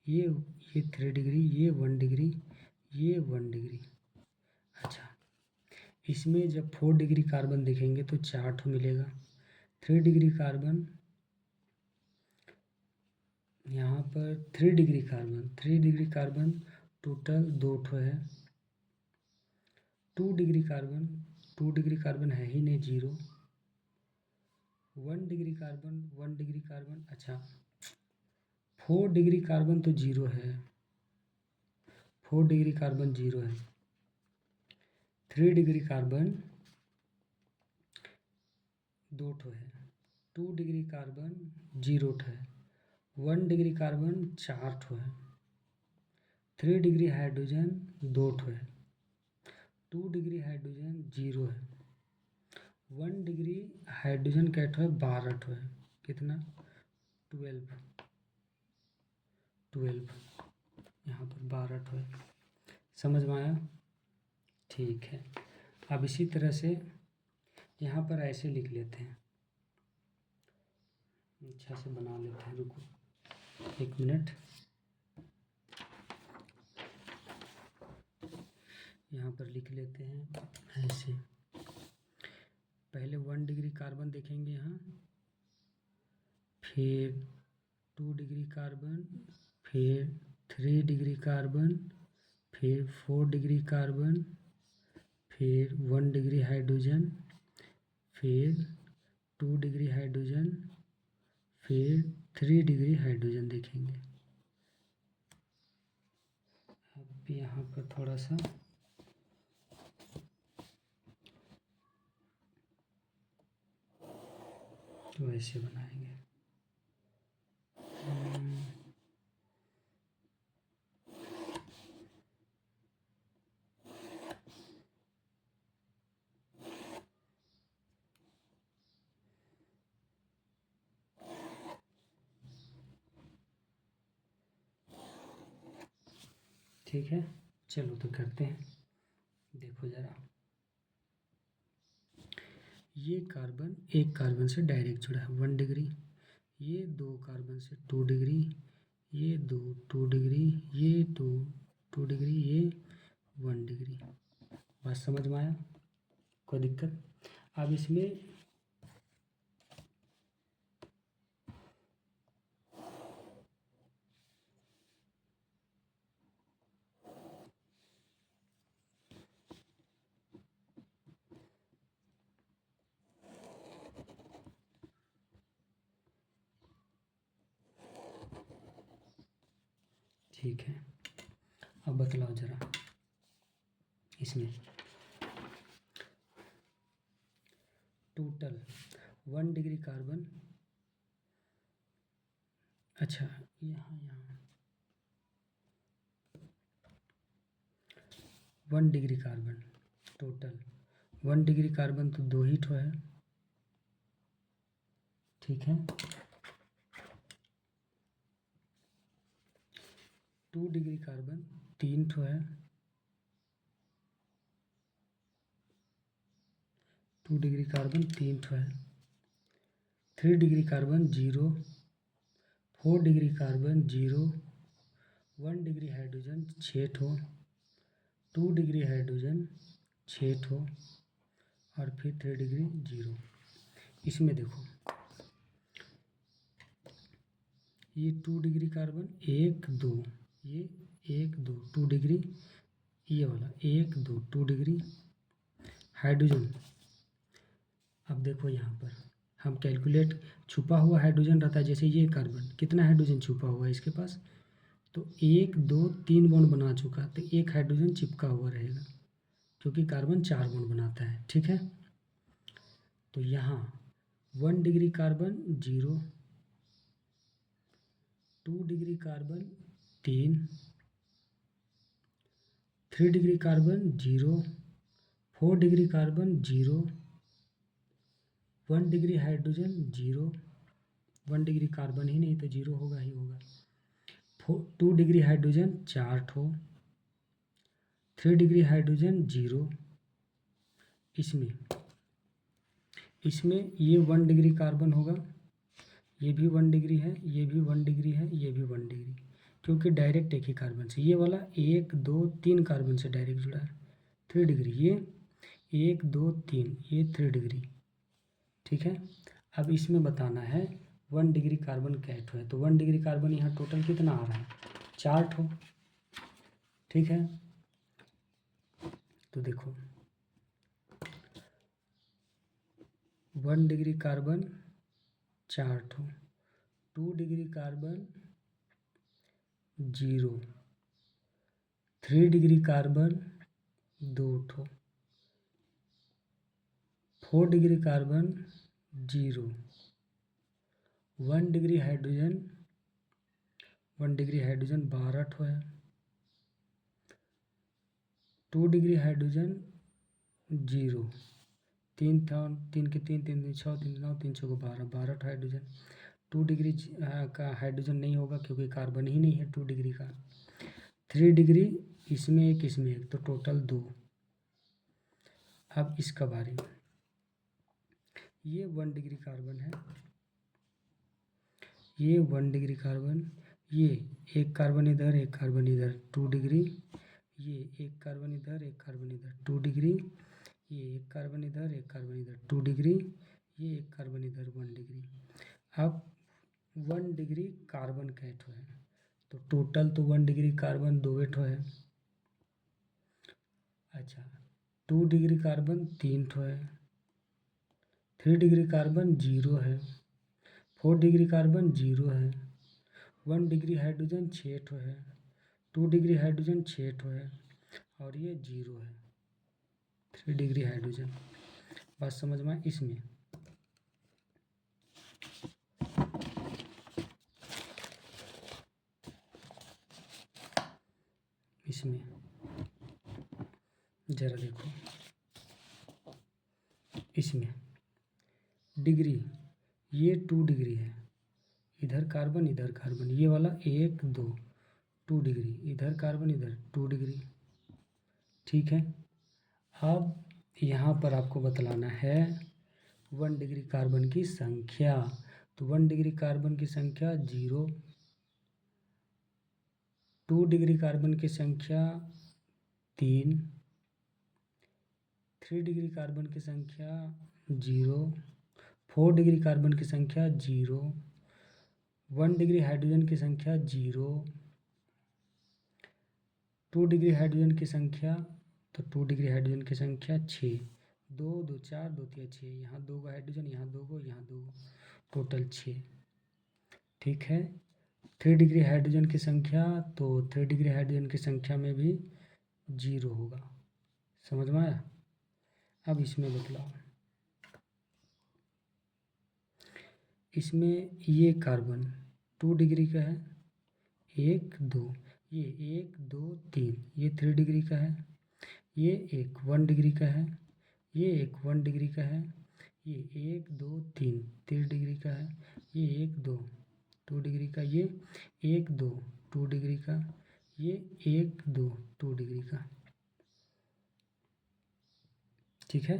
ये 3 डिग्री, ये 1 डिग्री, ये 1 डिग्री। अच्छा, इसमें जब 4 डिग्री कार्बन देखेंगे तो 4 ठो मिलेगा। 3 डिग्री कार्बन, यहाँ पर 3 डिग्री कार्बन टोटल 2 ठो है। 2 डिग्री कार्बन है ही नहीं, 0। 1 डिग्री कार्बन, अच्छा 4 डिग्री कार्बन तो 0 है, 4 डिग्री कार्बन 0 है। 3 डिग्री कार्बन 2 ठो है। 2 डिग्री कार्बन 0 ठो है। 1 डिग्री कार्बन 4 ठो है। 3 डिग्री हाइड्रोजन 2 ठो है। 2 डिग्री हाइड्रोजन 0 है। 1 डिग्री हाइड्रोजन क्या ठो है, 12 ठो है। कितना, 12 यहाँ पर 12 ठो है। समझ में आया, ठीक है। अब इसी तरह से यहाँ पर ऐसे लिख लेते हैं, अच्छा से बना लेते हैं, रुको 1 मिनट। यहाँ पर लिख लेते हैं ऐसे। पहले 1 डिग्री कार्बन देखेंगे यहाँ, फिर 2 डिग्री कार्बन, फिर 3 डिग्री कार्बन, फिर 4 डिग्री कार्बन, फिर 1 डिग्री हाइड्रोजन, फिर 2 डिग्री हाइड्रोजन, फिर 3 डिग्री हाइड्रोजन देखेंगे। अब यहाँ पर थोड़ा सा तो ऐसे बनाएंगे। ठीक है, चलो तो करते हैं। देखो ज़रा, ये कार्बन एक कार्बन से डायरेक्ट जुड़ा है 1 डिग्री, ये 2 कार्बन से 2 डिग्री, ये 2 डिग्री, ये 2 डिग्री, ये 1 डिग्री। बात समझ में आया, कोई दिक्कत? अब इसमें ठीक है, अब बतलाओ ज़रा। इसमें टोटल 1 डिग्री कार्बन, अच्छा यहाँ 1 degree carbon total 1 degree carbon तो 2 ही ठो है, ठीक है। 2 डिग्री कार्बन 3 ठो है, 2 डिग्री कार्बन 3 ठो है। 3 degree carbon 0, 4 degree carbon 0, 1 degree hydrogen 6 ठो, 2 डिग्री हाइड्रोजन 6 ठो, और फिर 3 डिग्री 0। इसमें देखो ये 2 डिग्री कार्बन 1 2, ये 1 2 2 डिग्री, ये वाला 1 2 2 डिग्री हाइड्रोजन। अब देखो यहाँ पर हम कैलकुलेट, छुपा हुआ हाइड्रोजन रहता है, जैसे ये कार्बन, कितना हाइड्रोजन छुपा हुआ है इसके पास, तो 1 2 3 बॉन्ड बना चुका, तो एक हाइड्रोजन चिपका हुआ रहेगा, क्योंकि कार्बन 4 बॉन्ड बनाता है। ठीक है, तो यहाँ 1 degree carbon 0, 2 degree carbon 3, 3 degree carbon 0, 4 degree carbon 0, 1 degree hydrogen 0, 1 degree carbon ही नहीं तो 0 होगा ही होगा। 2 डिग्री हाइड्रोजन 4 ठो, 3 डिग्री हाइड्रोजन 0। इसमें ये 1 डिग्री कार्बन होगा, ये भी 1 डिग्री है, ये भी 1 डिग्री है, ये भी 1 डिग्री, क्योंकि डायरेक्ट एक ही कार्बन से, ये वाला 1 2 3 कार्बन से डायरेक्ट जुड़ा है। 3 डिग्री, ये 1 2 3, ये 3 डिग्री। ठीक है, अब इसमें बताना है 1 डिग्री कार्बन क्या ठो है, तो 1 डिग्री कार्बन यहाँ टोटल कितना आ रहा है, 4 ठो। ठीक है, तो देखो 1 डिग्री कार्बन 4 ठो, 2 डिग्री कार्बन 0, 3 डिग्री कार्बन 2 ठो, 4 डिग्री कार्बन 0, 1 डिग्री हाइड्रोजन 12 ठो है, 2 डिग्री हाइड्रोजन 0, 3 था, 3 के 3 3 3 6 3 9 3 6 12 ठो हाइड्रोजन। 2 डिग्री का हाइड्रोजन नहीं होगा, क्योंकि कार्बन ही नहीं है 2 डिग्री का। 3 डिग्री, इसमें एक इसमें एक, तो टोटल 2। अब इसका बारे में, ये 1 डिग्री कार्बन है, ये 1 डिग्री कार्बन, ये एक कार्बन इधर एक कार्बन इधर 2 डिग्री, ये एक कार्बन इधर एक कार्बन इधर 2 डिग्री, ये एक कार्बन इधर एक कार्बन इधर 2 डिग्री, ये एक कार्बन इधर 1 डिग्री। अब 1 डिग्री कार्बन का ठो है, तो टोटल तो 1 डिग्री कार्बन 2 ठो है। अच्छा, 2 डिग्री कार्बन 3 ठो है, 3 डिग्री कार्बन 0 है, 4 डिग्री कार्बन 0 है, 1 डिग्री हाइड्रोजन 6 ठो है, 2 डिग्री हाइड्रोजन 6 ठो है, और ये 0 है, 3 डिग्री हाइड्रोजन। बात समझ में आए? इसमें जरा देखो, इसमें डिग्री, ये 2 डिग्री है, इधर कार्बन इधर कार्बन, ये वाला 1 2 2 डिग्री, इधर कार्बन इधर 2 डिग्री। ठीक है, अब यहाँ पर आपको बतलाना है 1 डिग्री कार्बन की संख्या, तो 1 डिग्री कार्बन की संख्या 0, 2 डिग्री कार्बन की संख्या 3, 3 डिग्री कार्बन की संख्या 0, 4 डिग्री कार्बन की संख्या 0, 1 डिग्री हाइड्रोजन की संख्या 0, 2 डिग्री हाइड्रोजन की संख्या, तो 2 डिग्री हाइड्रोजन की संख्या 6, 2 2 4 2 3 6, यहाँ 2 हाइड्रोजन, यहाँ 2 यहाँ 2, टोटल 6। ठीक है, 3 डिग्री हाइड्रोजन की संख्या, तो 3 डिग्री हाइड्रोजन की संख्या में भी 0 होगा। समझ में आया? अब इसमें बतलाओ, इसमें ये कार्बन 2 डिग्री का है, 1 2, ये 1 2 3, ये 3 डिग्री का है, ये एक 1 डिग्री का है, ये एक 1 डिग्री का है, ये 1 2 3 3 डिग्री का है, ये 1 2 2 डिग्री का, ये 1 2 2 डिग्री का, ये 1 2 2 डिग्री का। ठीक है,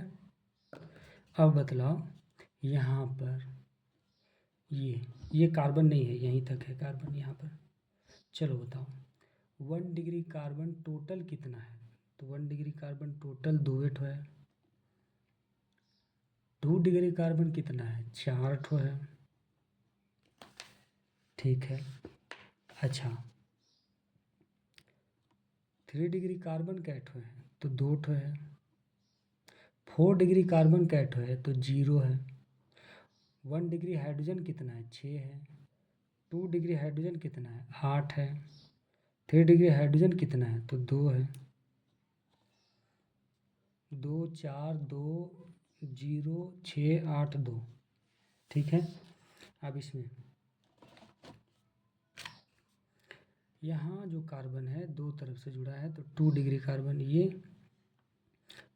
अब बतलाओ यहाँ पर ये कार्बन नहीं है, यहीं तक है कार्बन यहाँ पर। चलो बताओ 1 डिग्री कार्बन टोटल कितना है, तो 1 डिग्री कार्बन टोटल 2 ठो है, 2 डिग्री कार्बन कितना है, 4 ठो है। ठीक है, अच्छा 3 डिग्री कार्बन कै ठो है तो 2 ठो है। 4 डिग्री कार्बन कै ठो है तो 0 है। 1 डिग्री हाइड्रोजन कितना है 6 है। 2 डिग्री हाइड्रोजन कितना है 8 है। 3 डिग्री हाइड्रोजन कितना है तो 2 है। 2 4 2 0 6 8 2। ठीक है। अब इसमें यहाँ जो कार्बन है दो तरफ से जुड़ा है तो 2 डिग्री कार्बन ये,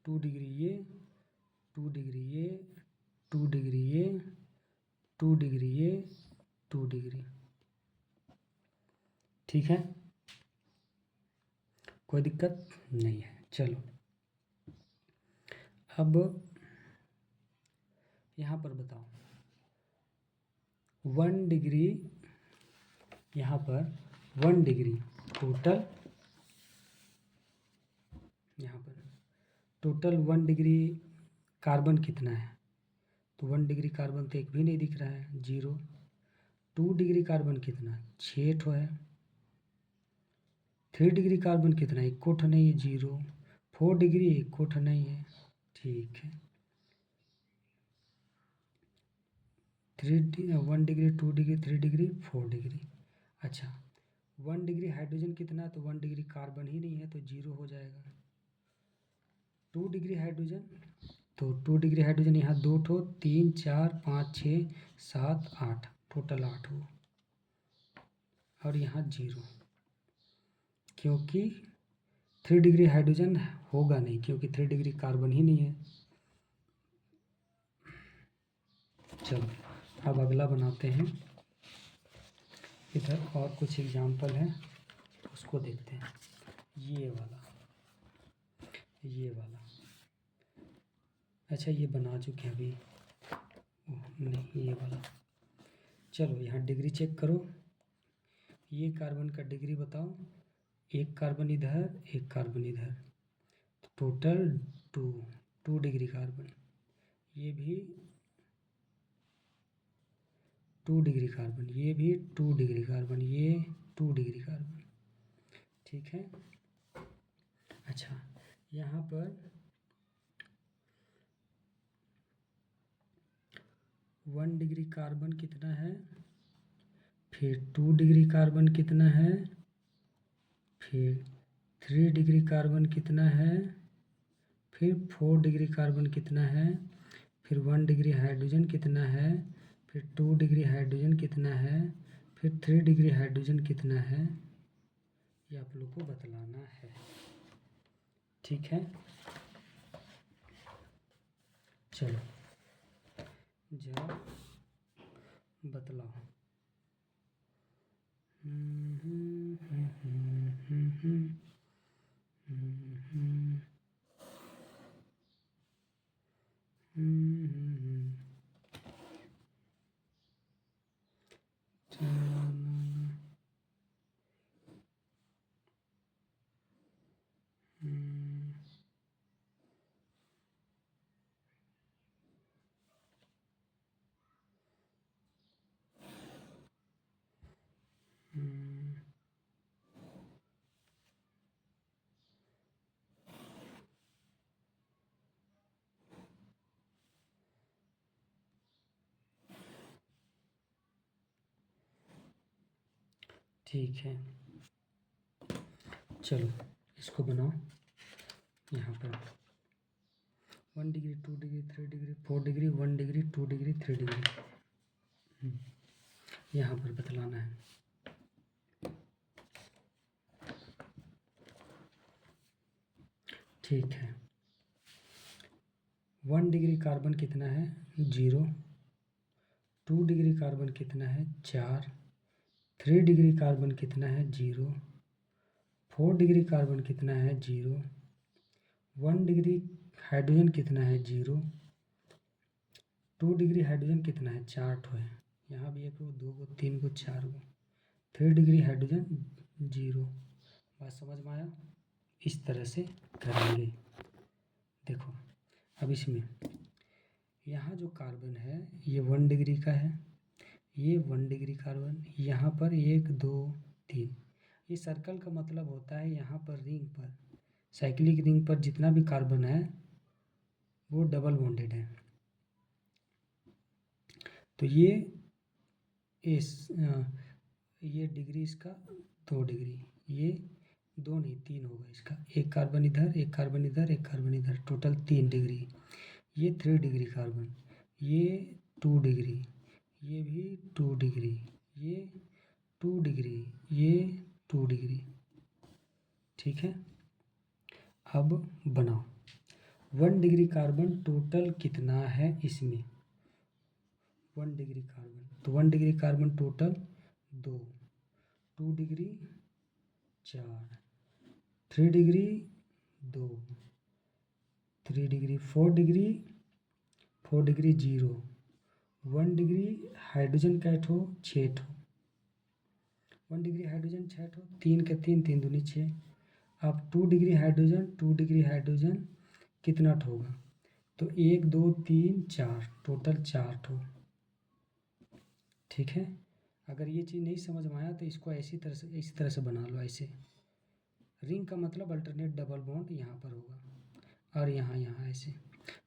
2 डिग्री ये, 2 डिग्री ये, 2 डिग्री ये, 2 डिग्री ये, 2 डिग्री। ठीक है, कोई दिक्कत नहीं है। चलो अब यहाँ पर बताओ 1 डिग्री, यहाँ पर 1 डिग्री टोटल, यहाँ पर टोटल 1 डिग्री कार्बन कितना है तो 1 डिग्री कार्बन तो एक भी नहीं दिख रहा है 0। 2 डिग्री कार्बन कितना 6 ठो है। 3 डिग्री कार्बन कितना एक कोठ नहीं है 0। 4 डिग्री एक कोठ नहीं है। ठीक है, 1 डिग्री 2 डिग्री 3 डिग्री 4 डिग्री। अच्छा 1 डिग्री हाइड्रोजन कितना तो 1 डिग्री कार्बन ही नहीं है तो 0 हो जाएगा। 2 डिग्री हाइड्रोजन तो 2 डिग्री हाइड्रोजन यहाँ 2 ठो 3 4 5 6 7 8 टोटल 8 हो और यहाँ 0 क्योंकि 3 डिग्री हाइड्रोजन होगा नहीं क्योंकि 3 डिग्री कार्बन ही नहीं है। चलो अब अगला बनाते हैं। इधर और कुछ एग्जाम्पल है उसको देखते हैं। ये वाला, ये वाला, अच्छा ये बना चुके हैं अभी, नहीं ये वाला। चलो यहाँ डिग्री चेक करो। ये कार्बन का डिग्री बताओ, एक कार्बन इधर एक कार्बन इधर तो टोटल 2 डिग्री कार्बन। ये भी 2 डिग्री कार्बन, ये भी 2 डिग्री कार्बन, ये 2 डिग्री कार्बन। ठीक है। अच्छा यहाँ पर 1 डिग्री कार्बन कितना है, फिर 2 डिग्री कार्बन कितना है, फिर 3 डिग्री कार्बन कितना है, फिर 4 डिग्री कार्बन कितना है, फिर 1 डिग्री हाइड्रोजन कितना है, फिर 2 डिग्री हाइड्रोजन कितना है, फिर 3 डिग्री हाइड्रोजन कितना है, ये आप लोग को बतलाना है। ठीक है, चलो जरा बतलाओ। ठीक है, चलो इसको बनाओ। यहाँ पर 1 degree 2 degree 3 degree 4 degree 1 degree 2 degree 3 degree यहाँ पर बतलाना है। ठीक है, 1 डिग्री कार्बन कितना है 0। 2 डिग्री कार्बन कितना है 4। 3 डिग्री कार्बन कितना है 0। 4 डिग्री कार्बन कितना है 0। 1 डिग्री हाइड्रोजन कितना है 0। 2 डिग्री हाइड्रोजन कितना है 4 ठो है, यहाँ भी 1 को 2 को 3 को 4 को। 3 डिग्री हाइड्रोजन 0। बात समझ में आया? इस तरह से करेंगे। देखो अब इसमें यहाँ जो कार्बन है ये 1 डिग्री का है, ये 1 डिग्री कार्बन, यहाँ पर 1 2 3, ये सर्कल का मतलब होता है यहाँ पर रिंग पर, साइक्लिक रिंग पर जितना भी कार्बन है वो डबल बॉन्डेड है। तो ये डिग्री इसका 2 डिग्री, ये 2 नहीं 3 होगा इसका, एक कार्बन इधर, एक कार्बन इधर, एक कार्बन इधर, टोटल 3 डिग्री। ये 3 डिग्री कार्बन, ये 2 डिग्री, ये भी 2 डिग्री, ये 2 डिग्री, ये 2 डिग्री। ठीक है, अब बनाओ 1 डिग्री कार्बन टोटल कितना है इसमें, 1 डिग्री कार्बन, तो 1 degree carbon total 2, 2 degree 4, 3 degree 2, 3 degree 4 degree, 4 degree 0, 1 degree hydrogen का ठो 6 ठो, 1 डिग्री हाइड्रोजन 6 ठो, 3 के 3, 3 दूनी 6। अब 2 डिग्री हाइड्रोजन, 2 डिग्री हाइड्रोजन कितना ठो होगा, तो 1 2 3 4, टोटल 4 ठो। ठीक है, अगर ये चीज़ नहीं समझ में आया तो इसको इसी तरह से बना लो। ऐसे रिंग का मतलब अल्टरनेट डबल बॉन्ड यहाँ पर होगा और यहाँ यहाँ ऐसे।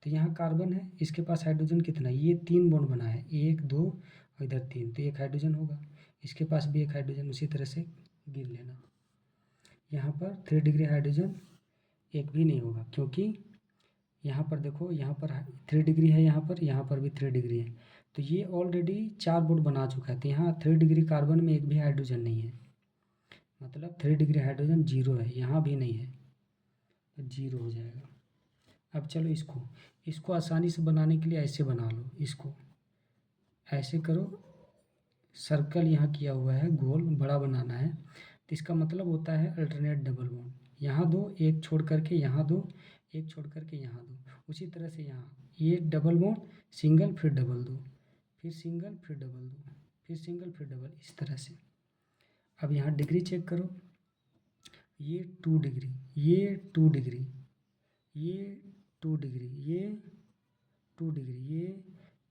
तो यहाँ कार्बन है, इसके पास हाइड्रोजन कितना है, ये 3 बॉन्ड बना है, 1 2 और इधर 3, तो 1 हाइड्रोजन होगा, इसके पास भी 1 हाइड्रोजन, उसी तरह से गिन लेना। यहाँ पर 3 डिग्री हाइड्रोजन एक भी नहीं होगा, क्योंकि यहाँ पर देखो, यहाँ पर 3 डिग्री है, यहाँ पर भी 3 डिग्री है, तो ये ऑलरेडी 4 बॉन्ड बना चुका है। तो यहाँ 3 डिग्री कार्बन में एक भी हाइड्रोजन नहीं है, मतलब 3 डिग्री हाइड्रोजन 0 है, यहाँ भी नहीं है, तो 0 हो जाएगा। अब चलो इसको आसानी से बनाने के लिए ऐसे बना लो, इसको ऐसे करो, सर्कल यहाँ किया हुआ है, गोल बड़ा बनाना है, तो इसका मतलब होता है अल्टरनेट डबल बॉन्ड, यहाँ दो, एक छोड़ करके यहाँ दो, एक छोड़ करके यहाँ दो, उसी तरह से यहाँ ये डबल बॉन्ड, सिंगल फिर डबल दो, फिर सिंगल फिर डबल दो, फिर सिंगल फिर डबल, इस तरह से। अब यहाँ डिग्री चेक करो, ये 2 डिग्री, ये 2 डिग्री, ये 2 डिग्री, ये 2 डिग्री, ये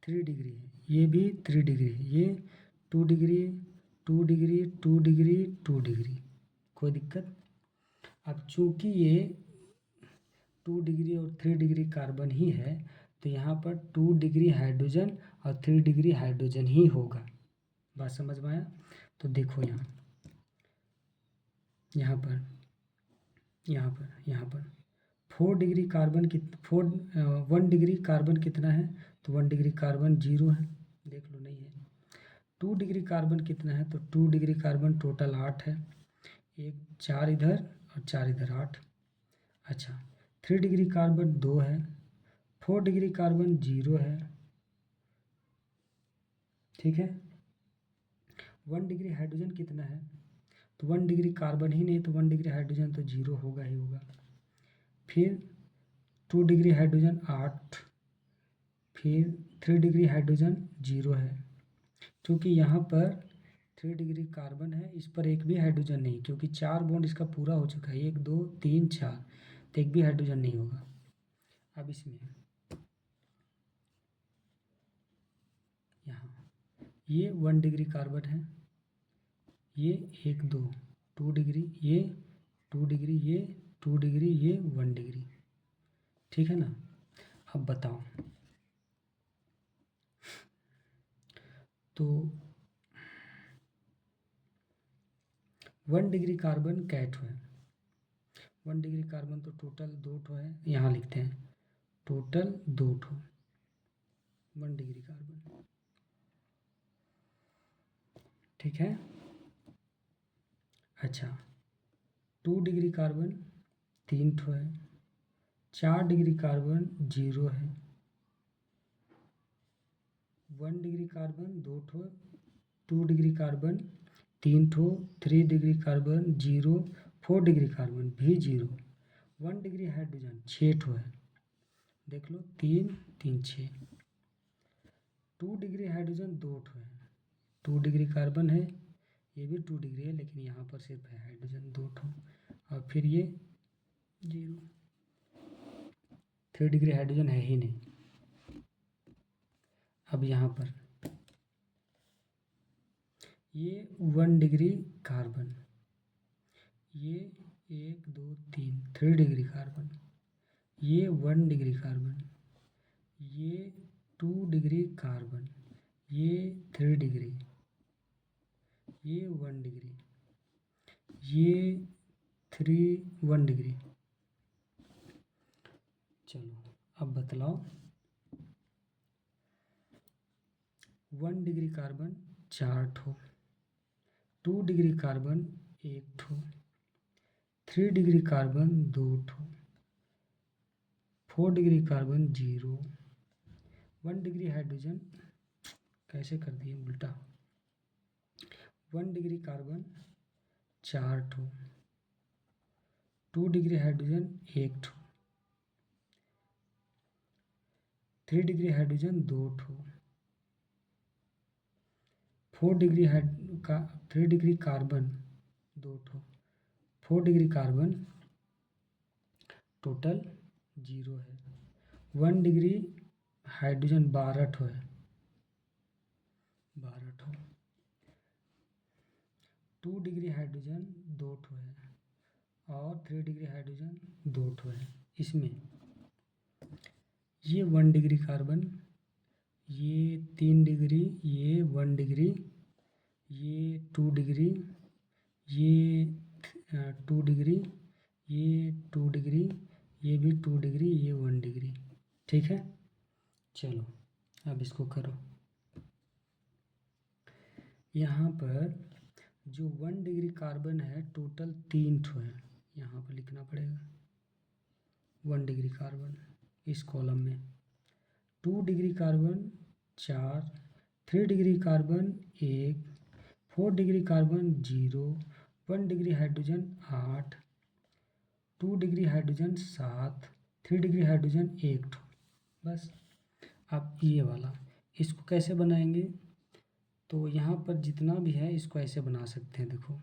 3 डिग्री है, ये भी 3 डिग्री, ये 2 डिग्री, 2 डिग्री, 2 डिग्री, 2 डिग्री, कोई दिक्कत। अब चूंकि ये 2 डिग्री और 3 डिग्री कार्बन ही है, तो यहाँ पर 2 डिग्री हाइड्रोजन और 3 डिग्री हाइड्रोजन ही होगा। बात समझ में आया? तो देखो यहाँ पर 4 डिग्री कार्बन 1 डिग्री कार्बन कितना है, तो 1 डिग्री कार्बन 0 है, देख लो नहीं है। 2 डिग्री कार्बन कितना है, तो 2 डिग्री कार्बन टोटल 8 है, एक 4 इधर और 4 इधर, 8। अच्छा, 3 डिग्री कार्बन 2 है, 4 डिग्री कार्बन 0 है। ठीक है, 1 डिग्री हाइड्रोजन कितना है, तो 1 डिग्री कार्बन ही नहीं, तो 1 डिग्री हाइड्रोजन तो 0 होगा ही होगा। फिर 2 डिग्री हाइड्रोजन 8, फिर 3 डिग्री हाइड्रोजन 0 है, क्योंकि यहाँ पर 3 डिग्री कार्बन है, इस पर एक भी हाइड्रोजन नहीं, क्योंकि 4 बॉन्ड इसका पूरा हो चुका है, 1 2 3 4, तो एक भी हाइड्रोजन नहीं होगा। अब इसमें यहाँ ये 1 डिग्री कार्बन है, ये 1 2 2 डिग्री, ये 2 डिग्री, ये 2 डिग्री, ये 1 डिग्री। ठीक है ना? अब बताओ, तो 1 डिग्री कार्बन कै ठो है, 1 डिग्री कार्बन तो टोटल 2 ठो है, यहाँ लिखते हैं टोटल 2 ठो 1 डिग्री कार्बन। ठीक है, अच्छा 2 डिग्री कार्बन 3 ठो है, 4 डिग्री कार्बन 0 है, 1 डिग्री कार्बन 2 ठो, 2 डिग्री कार्बन 3 ठो, 3 डिग्री कार्बन 0, 4 डिग्री कार्बन भी 0, 1 डिग्री हाइड्रोजन 6 ठो है, देख लो 3 3 6, 2 डिग्री हाइड्रोजन 2 ठो है, 2 डिग्री कार्बन है, ये भी 2 डिग्री है, लेकिन यहाँ पर सिर्फ है हाइड्रोजन 2 ठो, और फिर ये 0, 3 डिग्री हाइड्रोजन है ही नहीं। अब यहाँ पर ये 1 डिग्री कार्बन, ये 1 2 3 3 डिग्री कार्बन, ये 1 डिग्री कार्बन, ये 2 डिग्री कार्बन, ये 3 डिग्री, ये 1 डिग्री, ये 1 डिग्री। चलो अब बतलाओ, 1 डिग्री कार्बन 4 ठो, 2 डिग्री कार्बन 1 ठो, 3 डिग्री कार्बन 2 ठो, 4 डिग्री कार्बन 0, 1 डिग्री हाइड्रोजन, कैसे कर दिए उल्टा, 1 डिग्री कार्बन 4 ठो, 2 डिग्री हाइड्रोजन 1 ठो, 3 डिग्री हाइड्रोजन 2 ठो, 3 डिग्री कार्बन 2 ठो, 4 डिग्री कार्बन टोटल 0 है। 1 डिग्री हाइड्रोजन 12 ठो है, 12 ठो, 2 डिग्री हाइड्रोजन 2 ठो है और 3 डिग्री हाइड्रोजन 2 ठो है। इसमें ये 1 डिग्री कार्बन, ये 3 डिग्री, ये 1 डिग्री, ये 2 डिग्री, ये 2 डिग्री, ये 2 डिग्री, ये भी 2 डिग्री, ये 1 डिग्री। ठीक है, चलो अब इसको करो। यहाँ पर जो 1 डिग्री कार्बन है टोटल 3 ठो है, यहाँ पर लिखना पड़ेगा 1 डिग्री कार्बन इस कॉलम में, 2 degree carbon 4, 3 degree carbon 1, 4 degree carbon 0, 1 degree hydrogen 8, 2 degree hydrogen 7, 3 degree hydrogen 1 ठो। बस अब ये वाला इसको कैसे बनाएंगे, तो यहाँ पर जितना भी है इसको ऐसे बना सकते हैं। देखो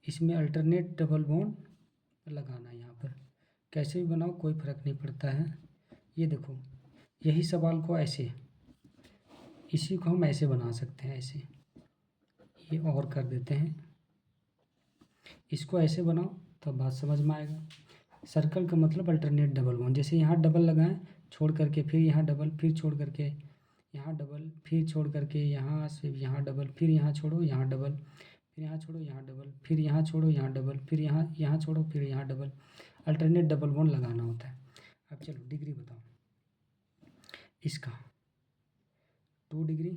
इसमें अल्टरनेट डबल बॉन्ड लगाना है, यहाँ पर कैसे भी बनाओ कोई फ़र्क नहीं पड़ता है। ये देखो यही सवाल को ऐसे, इसी को हम ऐसे बना सकते हैं, ऐसे ये और कर देते हैं, इसको ऐसे बनाओ तब बात समझ में आएगा। सर्कल का मतलब अल्टरनेट डबल बॉन्ड, जैसे यहाँ डबल लगाएं छोड़ करके, फिर यहाँ डबल, फिर छोड़ करके यहाँ डबल, फिर छोड़ करके यहाँ से यहाँ डबल, फिर यहाँ छोड़ो यहाँ डबल, फिर यहाँ छोड़ो यहाँ डबल, फिर यहाँ छोड़ो यहाँ डबल, फिर यहाँ छोड़ो फिर यहाँ डबल, अल्टरनेट डबल बॉन्ड लगाना होता है। अब चलो डिग्री बताओ इसका, 2 डिग्री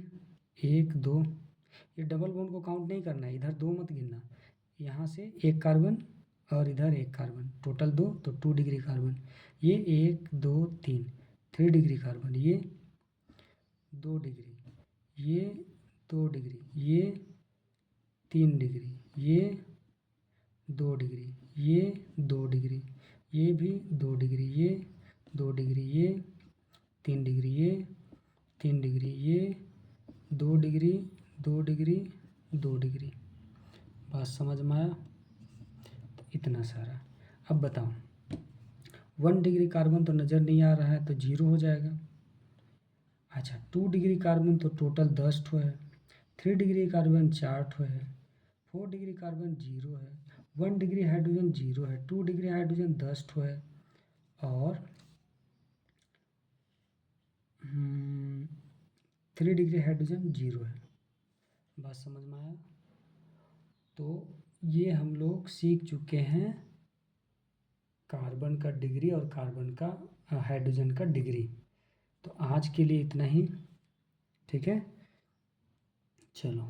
1 2, ये डबल बॉन्ड को काउंट नहीं करना है, इधर 2 मत गिनना, यहाँ से 1 कार्बन और इधर 1 कार्बन, टोटल 2, तो 2 डिग्री कार्बन, ये 1 2 3 3 डिग्री कार्बन, ये 2 डिग्री, ये 2 डिग्री, ये 3 डिग्री, ये 2 डिग्री, ये 2 डिग्री, ये भी 2 डिग्री, ये 2 डिग्री, ये 3 डिग्री, ये 3 डिग्री, ये 2 डिग्री 2 डिग्री 2 डिग्री। बात समझ में आया, तो इतना सारा। अब बताओ 1 डिग्री कार्बन तो नज़र नहीं आ रहा है तो 0 हो जाएगा। अच्छा 2 डिग्री कार्बन तो टोटल 10 ठो है, 3 डिग्री कार्बन 4 ठो है, 4 डिग्री कार्बन 0 है, 1 डिग्री हाइड्रोजन 0 है, 2 डिग्री हाइड्रोजन 10 ठो है और 3 डिग्री हाइड्रोजन 0 है। बात समझ में आया, तो ये हम लोग सीख चुके हैं कार्बन का डिग्री और कार्बन का हाइड्रोजन का डिग्री। तो आज के लिए इतना ही, ठीक है, चलो।